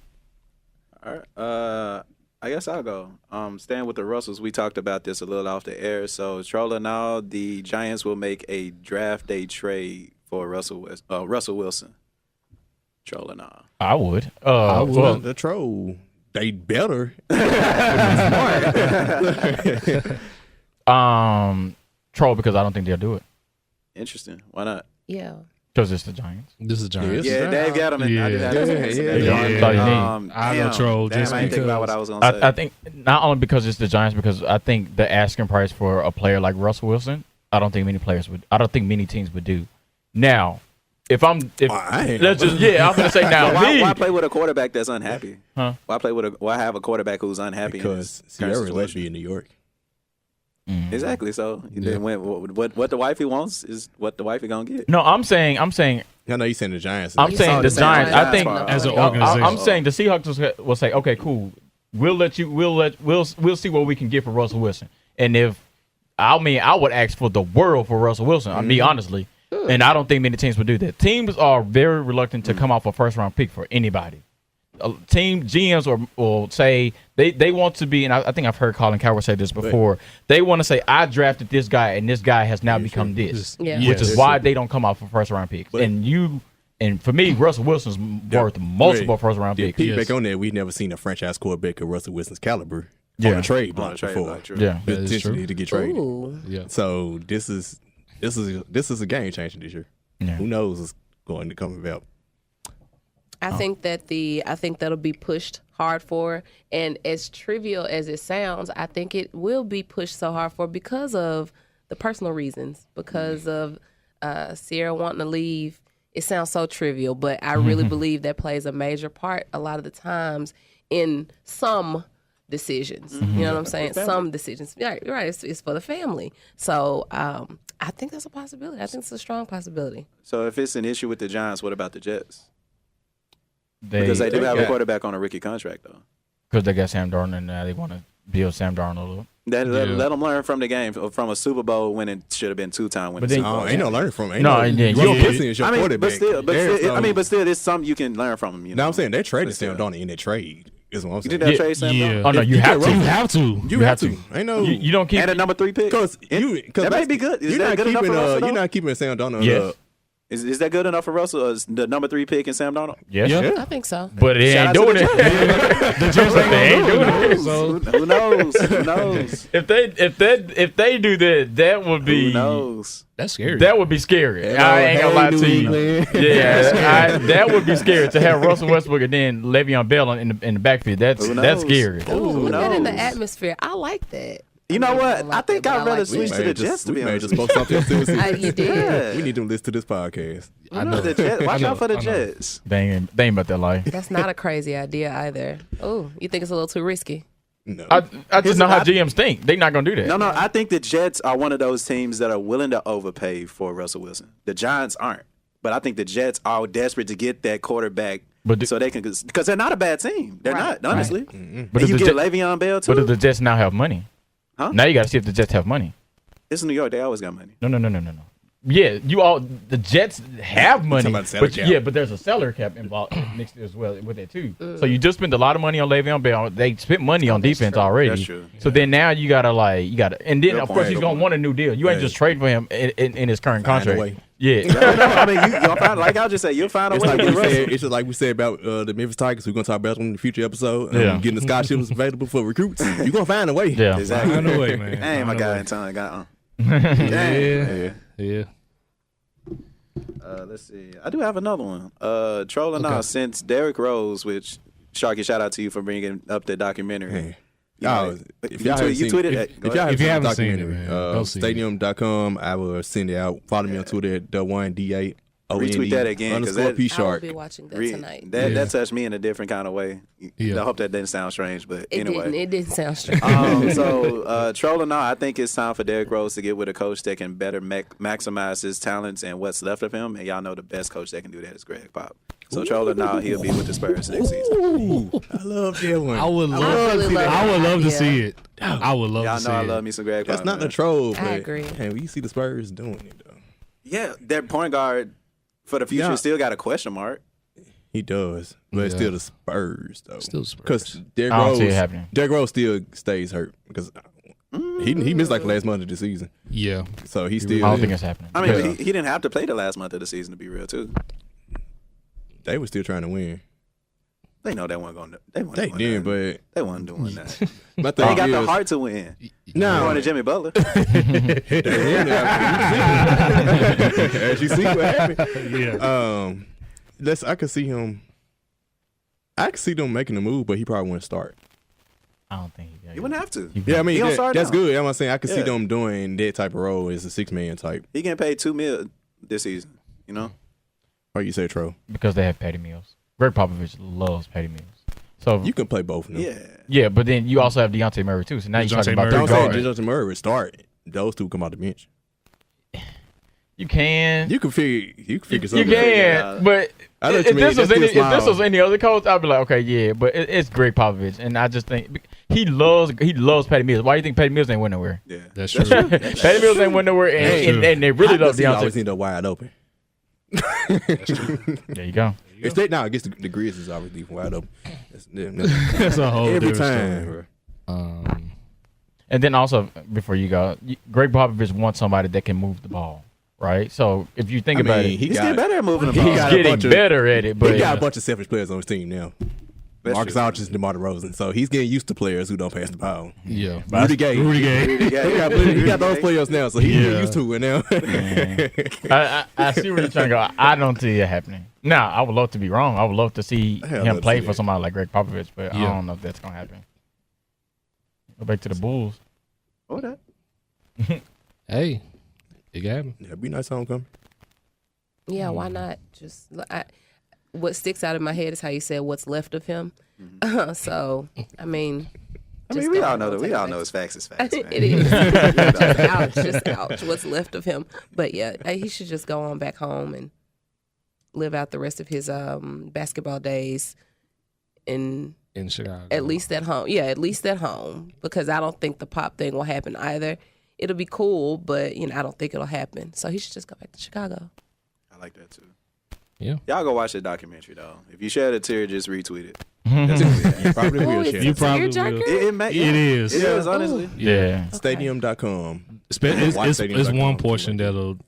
All right. I guess I'll go. Staying with the Russells, we talked about this a little off the air. So, trolling now, the Giants will make a draft day trade for Russell Wilson. Trolling now. I would. Well, the troll, they better. Troll because I don't think they'll do it. Interesting. Why not? Yeah. Because it's the Giants. This is Giants. Yeah, Dave got him. Yeah. I did have I don't troll just I didn't think about what I was going to say. I think not only because it's the Giants, because I think the asking price for a player like Russell Wilson, I don't think many teams would do. Now, I'm gonna say now. Why play with a quarterback that's unhappy? Huh? Why have a quarterback who's unhappy? Because Sierra loves you in New York. Exactly. So then what the wifey wants is what the wifey gonna get. No, I'm saying. I know you saying the Giants. I'm saying the Giants. I think as an organization, I'm saying the Seahawks will say, okay, cool. We'll see what we can get for Russell Wilson. And I would ask for the world for Russell Wilson. I'll be honestly, and I don't think many teams would do that. Teams are very reluctant to come off a first round pick for anybody. Team GMs will say they want to be, and I think I've heard Colin Cowherd say this before. They want to say, I drafted this guy, and this guy has now become this, which is why they don't come off for first round picks. And for me, Russell Wilson's worth multiple first round picks. Back on that, we've never seen a franchise quarterback of Russell Wilson's caliber on a trade block before. Potentially to get traded. Ooh. So this is a game changer this year. Yeah. Who knows what's going to come about? I think that'll be pushed hard for, and as trivial as it sounds, I think it will be pushed so hard for because of the personal reasons, because of Sierra wanting to leave. It sounds so trivial, but I really believe that plays a major part a lot of the times in some decisions. You know what I'm saying? Some decisions. Right. It's for the family. So I think that's a possibility. I think it's a strong possibility. So if it's an issue with the Giants, what about the Jets? Because they do have a quarterback on a rookie contract, though. Because they got Sam Darnold, and now they want to build Sam Darnold a little. Let them learn from the game, from a Super Bowl winning, should have been 2-time winning. Ain't no learning from him. But still, there's something you can learn from him. You know? No, I'm saying they traded Sam Darnold in that trade. Is what I'm saying. You did that trade Sam Darnold? Oh no, you have to. You have to. Ain't no. You don't keep and a number 3 pick. Because that may be good. Is that good enough for Russell? You're not keeping Sam Darnold. Yes. Is that good enough for Russell? The number 3 pick and Sam Darnold? Yes. Yeah. I think so. But it ain't doing it. The Jets ain't doing it. So who knows? Who knows? If they do that, that would be. Who knows? That's scary. That would be scary. I ain't gonna lie to you. Yeah, that would be scary to have Russell Westbrook and then Le'Veon Bell in the backfield. That's scary. Ooh, that in the atmosphere. I like that. You know what? I think I'd rather switch to the Jets, to be honest. You did. We need them to listen to this podcast. I know the Jets. Watch out for the Jets. They ain't about that life. That's not a crazy idea either. Oh, you think it's a little too risky? No. I just know how GMs think. They're not gonna do that. No. I think the Jets are one of those teams that are willing to overpay for Russell Wilson. The Giants aren't, but I think the Jets are desperate to get that quarterback. So they can, because they're not a bad team. They're not, honestly. Right. But you get Le'Veon Bell too. But do the Jets now have money? Huh? Now you got to see if the Jets have money. It's New York. They always got money. No. Yeah, the Jets have money, but there's a salary cap involved mixed as well with it too. So you just spent a lot of money on Le'Veon Bell. They spent money on defense already. That's true. So then now you gotta, and then of course he's gonna want a new deal. You ain't just trading for him in his current contract. Yeah. I mean, you'll find, like I'll just say, you'll find a way to get Russell. It's just like we said about the Memphis Tigers. We're gonna talk about them in the future episode. Getting the scholarships available for recruits. You're gonna find a way. Yeah, exactly. Find a way, man. Hey, my guy in town got Yeah. Let's see. I do have another one. Trolling now since Derrick Rose, which Sharky, shout out to you for bringing up the documentary. Hey. If you haven't seen it, stadium.com, I will send it out. Follow me on Twitter at the1D8. Retweet that again because I will be watching that tonight. That touched me in a different kind of way. I hope that didn't sound strange, but anyway. It didn't sound strange. So trolling now, I think it's time for Derrick Rose to get with a coach that can better maximize his talents and what's left of him. And y'all know the best coach that can do that is Greg Pop. So trolling now, he'll be with the Spurs next season. I love that one. I would love to see it. I would love to see it. Y'all know I love me some Greg Pop. That's not the troll, but I agree. Hey, you see the Spurs doing it though. Yeah, their point guard for the future still got a question mark. He does, but it's still the Spurs though. Still Spurs. Because Derrick Rose still stays hurt because he missed like the last month of the season. Yeah, so he still. I don't think it's happening. I mean, he didn't have to play the last month of the season to be real too. They were still trying to win. They know they weren't going to. They did, but they weren't doing that. But they got the heart to win. No, going to Jimmy Butler. As you see what happened. Yeah. I could see him. I could see them making a move, but he probably wouldn't start. I don't think he wouldn't have to. Yeah, I mean that's good. I'm saying I could see Yeah. them doing that type of role as a 6-man type. He getting paid $2 million this season. You know. Or you say Tro? because they have Patty Mills. Greg Popovich loves Patty Mills. So You can play both of them. Yeah. but then you also have Dejounte Murray too. So now you're talking about Murray. three Don't say guards. Dejounte Murray would start. Those two come out the bench. You can. You can figure You something out. can, but I know what if you mean. this was Just any, get a if this smile. was any other coach, I'd be like, okay, yeah. But it's Greg Popovich, and I just think he loves Patty Mills. Why do you think Patty Mills ain't went nowhere? Yeah. That's true. Patty Mills ain't went nowhere, and they really love He always Dejounte. end up wide open. There you go. If they now against the Grizzlies, always leave wide open. That's a whole Every different time. story. And then also, before you go, Greg Popovich wants somebody that can move the ball, right? So if you think about it, He's getting better at moving the he ball. he's got a getting bunch of- better at it. But He got a bunch of selfish players on his team now. That's Marcus true. Aldridge and DeMar DeRozan. So he's getting used to players who don't pass the ball. Yeah. Rudy Gay. Rudy Gay. He got those players now, so he's getting used to it now. I see where you're trying to go. I don't see it happening. Now, I would love to be wrong. I would love to see Hell, him let's play see for it. somebody like Greg Popovich, but I Yeah. don't know if that's gonna happen. Go back to the Bulls. Oh, that. Hey, it got him. Yeah, be nice homecoming. Yeah, why not? Just what sticks out of my head is how you said what's left of him. So, I mean, just we go all and know go that. We take all it know back. it's facts. It's facts. Man. It is. Just ouch. What's left of him. But yeah, he should just go on back home and live out the rest of his basketball days in Chicago. at least at home. Yeah, at least at home, because I don't think the pop thing will happen either. It'll be cool, but I don't think it'll happen. So he should just go back to Chicago. I like that too. Yeah. Y'all go watch that documentary though. If you shed a tear, just retweet it. You probably will Ooh, share. it's You a probably tearjerker? will. It is. It is honestly. Yeah. Stadium.com. It's one portion that'll.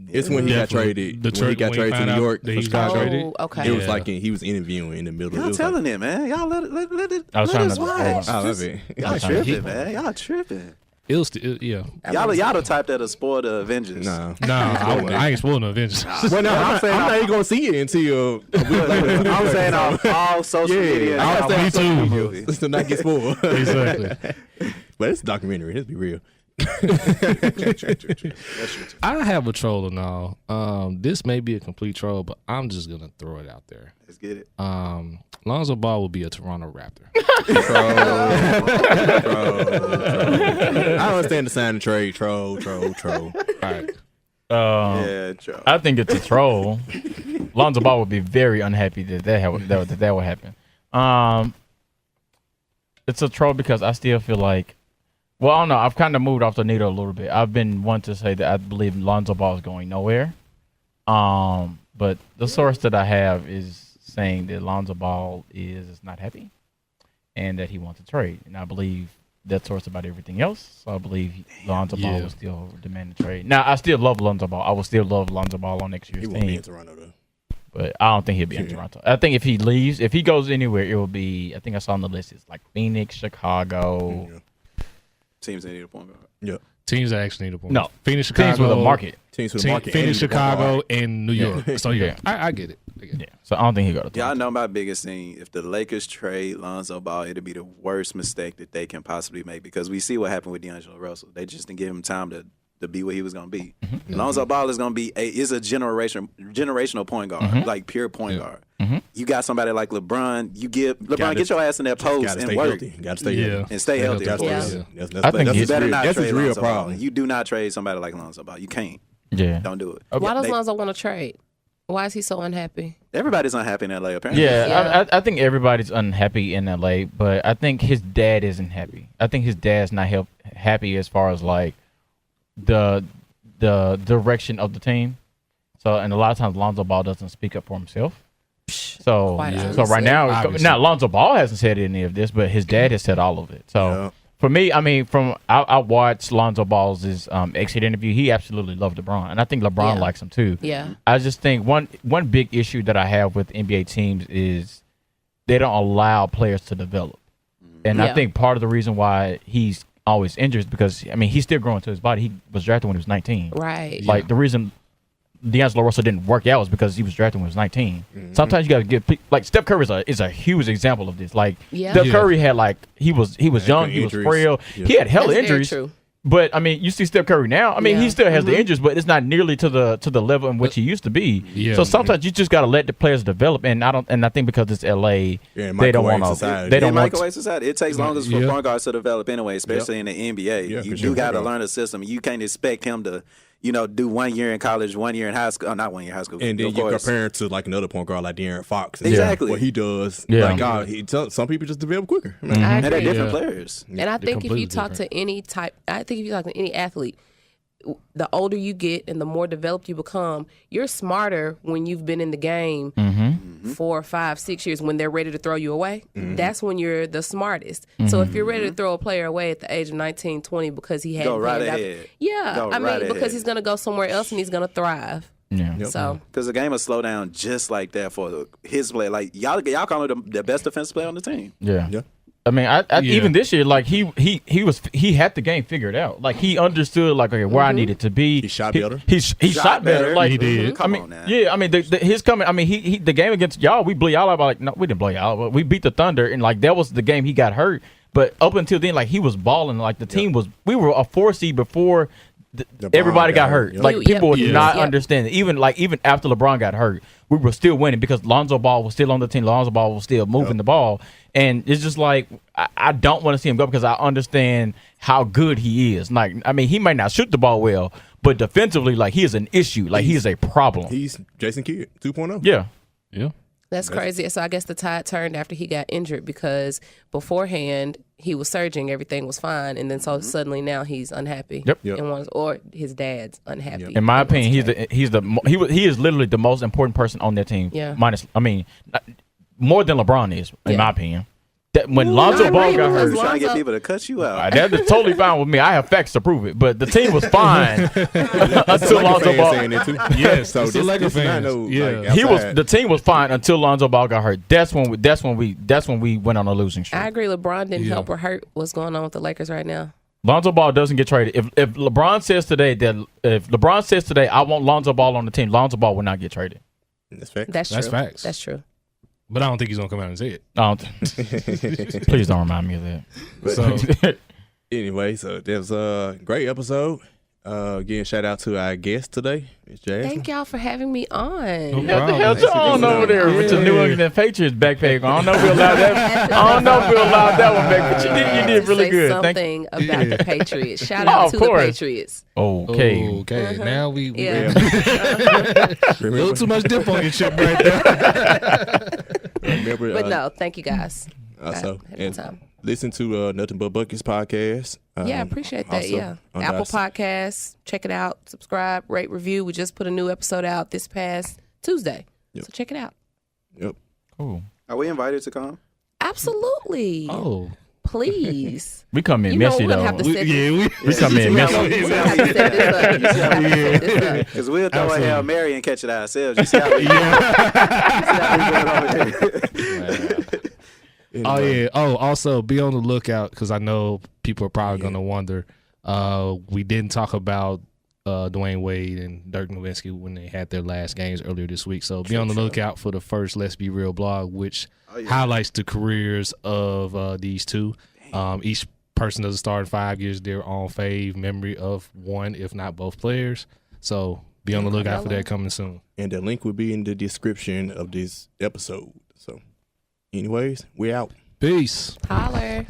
It's when he got Definitely. traded. The When he got when traded to found New out York that from he got Chicago. traded. Oh, okay. It was like he was interviewing in the middle. Y'all It was telling it, man. Y'all let it. I was let trying us to- watch. I love it. Y'all tripping, man. Y'all tripping. It was, yeah. Y'all the type that'll spoil the Avengers. Nah. I ain't spoiling no Avengers. Well, no, I'm not even gonna see it until a week later. I'm saying all social media. I y'all understand watch too. the movie. Just to not get spoiled. Exactly. But it's a documentary. Let's be real. I have a troll and all. This may be a complete troll, but I'm just gonna throw it out there. Let's get it. Lonzo Ball will be a Toronto Raptor. I understand the sign and trade. Troll. All right. Yeah, Joe. I think it's a troll. Lonzo Ball would be very unhappy that would happen. It's a troll because I still feel like, well, I don't know. I've kind of moved off the needle a little bit. I've been wanting to say that I believe Lonzo Ball is going nowhere. But the source that I have is saying that Lonzo Ball is not happy and that he wants to trade. And I believe that source about everything else. So I believe Lonzo Ball will still demand a trade. Now, I still love Lonzo Ball. I will still love Lonzo Ball on next year's He won't be team. in Toronto though. But I don't think he'll be in Toronto. I think if he leaves, if he goes anywhere, it will be, I think I saw on the list, it's like Phoenix, Chicago. Teams that need a point guard. Yeah. Teams that actually need a point. No. Phoenix, Chicago. Teams with a market. Teams with the market. Phoenix, and the ball. Chicago, and New York. Yeah. So Yeah. I get it. Yeah. So I don't think he'll go to Yeah, I Toronto. know my biggest thing. If the Lakers trade Lonzo Ball, it'll be the worst mistake that they can possibly make because we see what happened with D'Angelo Russell. They just didn't give him time to be what he was going to be. Lonzo Ball is going to be is a generational point guard, like pure point guard. You got somebody like LeBron. Get your ass in that post Gotta and stay work healthy. Gotta stay healthy. and stay healthy. Gotta Yeah. stay healthy. I think That's You his better real- not that's trade his real Lonzo Ball. problem. You do not trade somebody like Lonzo Ball. You can't. Yeah. Don't do it. Why does They- Lonzo want to trade? Why is he so unhappy? Everybody's unhappy in LA, apparently. Yeah, Yeah. I think everybody's unhappy in LA, but I think his dad isn't happy. I think his dad's not happy as far as like the direction of the team. So, and a lot of times Lonzo Ball doesn't speak up for himself. So, Quite so honestly. right now, Obviously. now Lonzo Ball hasn't said any of this, but his dad has said all of it. So. Yeah. For me, I mean, I watched Lonzo Ball's exit interview. He absolutely loved LeBron, and I think LeBron Yeah. likes him too. Yeah. I just think one big issue that I have with NBA teams is they don't allow players to develop. And I think part of the reason why he's always injured is because, I mean, he's still growing to his body. He was drafted when he was 19. Right. Like, the reason D'Angelo Russell didn't work out was because he was drafted when he was 19. Sometimes you got to get, like, Steph Curry is a huge example of this. Like, Steph Curry had, like, he was young, he was frail. Yeah. He had hella injuries. Very true. But I mean, you see Steph Curry now. I mean, he still has the injuries, but it's not nearly to the level in which he used to be. Yeah. So sometimes you just got to let the players develop. And I think because it's LA, they don't want to. They don't microwave society. It takes longer for point guards to develop anyway, especially in the NBA. You do got to learn a system. You can't expect him to, do 1 year in college, 1 year in high school. Not 1 year in high school. And then you compare it to like another point guard like De'Aaron Fox. Exactly. What he does. Yeah. Like God, some people just develop quicker. I agree. And they're different players. And I think if you talk to any athlete, the older you get and the more developed you become, you're smarter when you've been in the game 4, 5, 6 years when they're ready to throw you away. That's when you're the smartest. So if you're ready to throw a player away at the age of 19, 20 because he had go right ahead. Because he's going to go somewhere else and he's going to thrive. Yeah. So because the game will slow down just like that for his play. Like y'all call him the best defensive player on the team. Yeah. I mean, even this year, like he had the game figured out. Like he understood like where I needed to be. He shot better. He shot better. Like he did. Come on now. Yeah, I mean his coming. I mean he the game against y'all, we blew y'all out. Like no, we didn't blow y'all out, but we beat the Thunder, and like that was the game he got hurt. But up until then, like he was balling. Like the team was, we were a 4 seed before everybody got hurt. Like people were not understanding. Even after LeBron got hurt, we were still winning because Lonzo Ball was still on the team. Lonzo Ball was still moving the ball. And it's just like, I don't want to see him go because I understand how good he is. Like, I mean, he might not shoot the ball well, but defensively, like, he is an issue. Like, he is a problem. He's Jason Kidd 2.0. Yeah. That's crazy. So I guess the tide turned after he got injured because beforehand he was surging, everything was fine, and then so suddenly now he's unhappy. And or his dad's unhappy. In my opinion, he is literally the most important person on their team. Yeah. More than LeBron is, in my opinion. That when Lonzo Ball got hurt, trying to get people to cut you out. That is totally fine with me. I have facts to prove it. But the team was fine until Lonzo Ball. Yes, so this fans. The team was fine until Lonzo Ball got hurt. That's when we went on a losing streak. I agree. LeBron didn't help or hurt what's going on with the Lakers right now. Lonzo Ball doesn't get traded. If LeBron says today I want Lonzo Ball on the team, Lonzo Ball will not get traded. That's facts. That's true. That's facts. That's true. But I don't think he's gonna come out and say it. Please don't remind me of that. So anyway, so that was a great episode. Again, shout out to our guest today, Miss Jasmine. Thank y'all for having me on. What the hell y'all on over there with the New England Patriots backpack? I don't know if we allowed that. One back, but you did really good. Something about the Patriots. Shout out to the Patriots. Okay. Now we Yeah. a little too much dip on your chip right there. But no, thank you guys. Listen to Nothing But Buckets podcast. I appreciate that. Apple Podcasts. Check it out. Subscribe, rate, review. We just put a new episode out this past Tuesday. So check it out. Yep. Cool. Are we invited to come? Absolutely. Oh. Please. We come in messy though. We come in messy. Because we'll throw a Hail Mary and catch it ourselves. You see how we going over here. Anyway. Also be on the lookout because I know people are probably going to wonder. We didn't talk about Dwayne Wade and Dirk Nowitzki when they had their last games earlier this week. So be on the lookout for the first Let's Be Real blog, which highlights the careers of these two. Each person doesn't start in 5 years. Their own fave memory of one, if not both players. So be on the lookout for that coming soon. And the link will be in the description of this episode. So anyways, we out. Peace. Holler.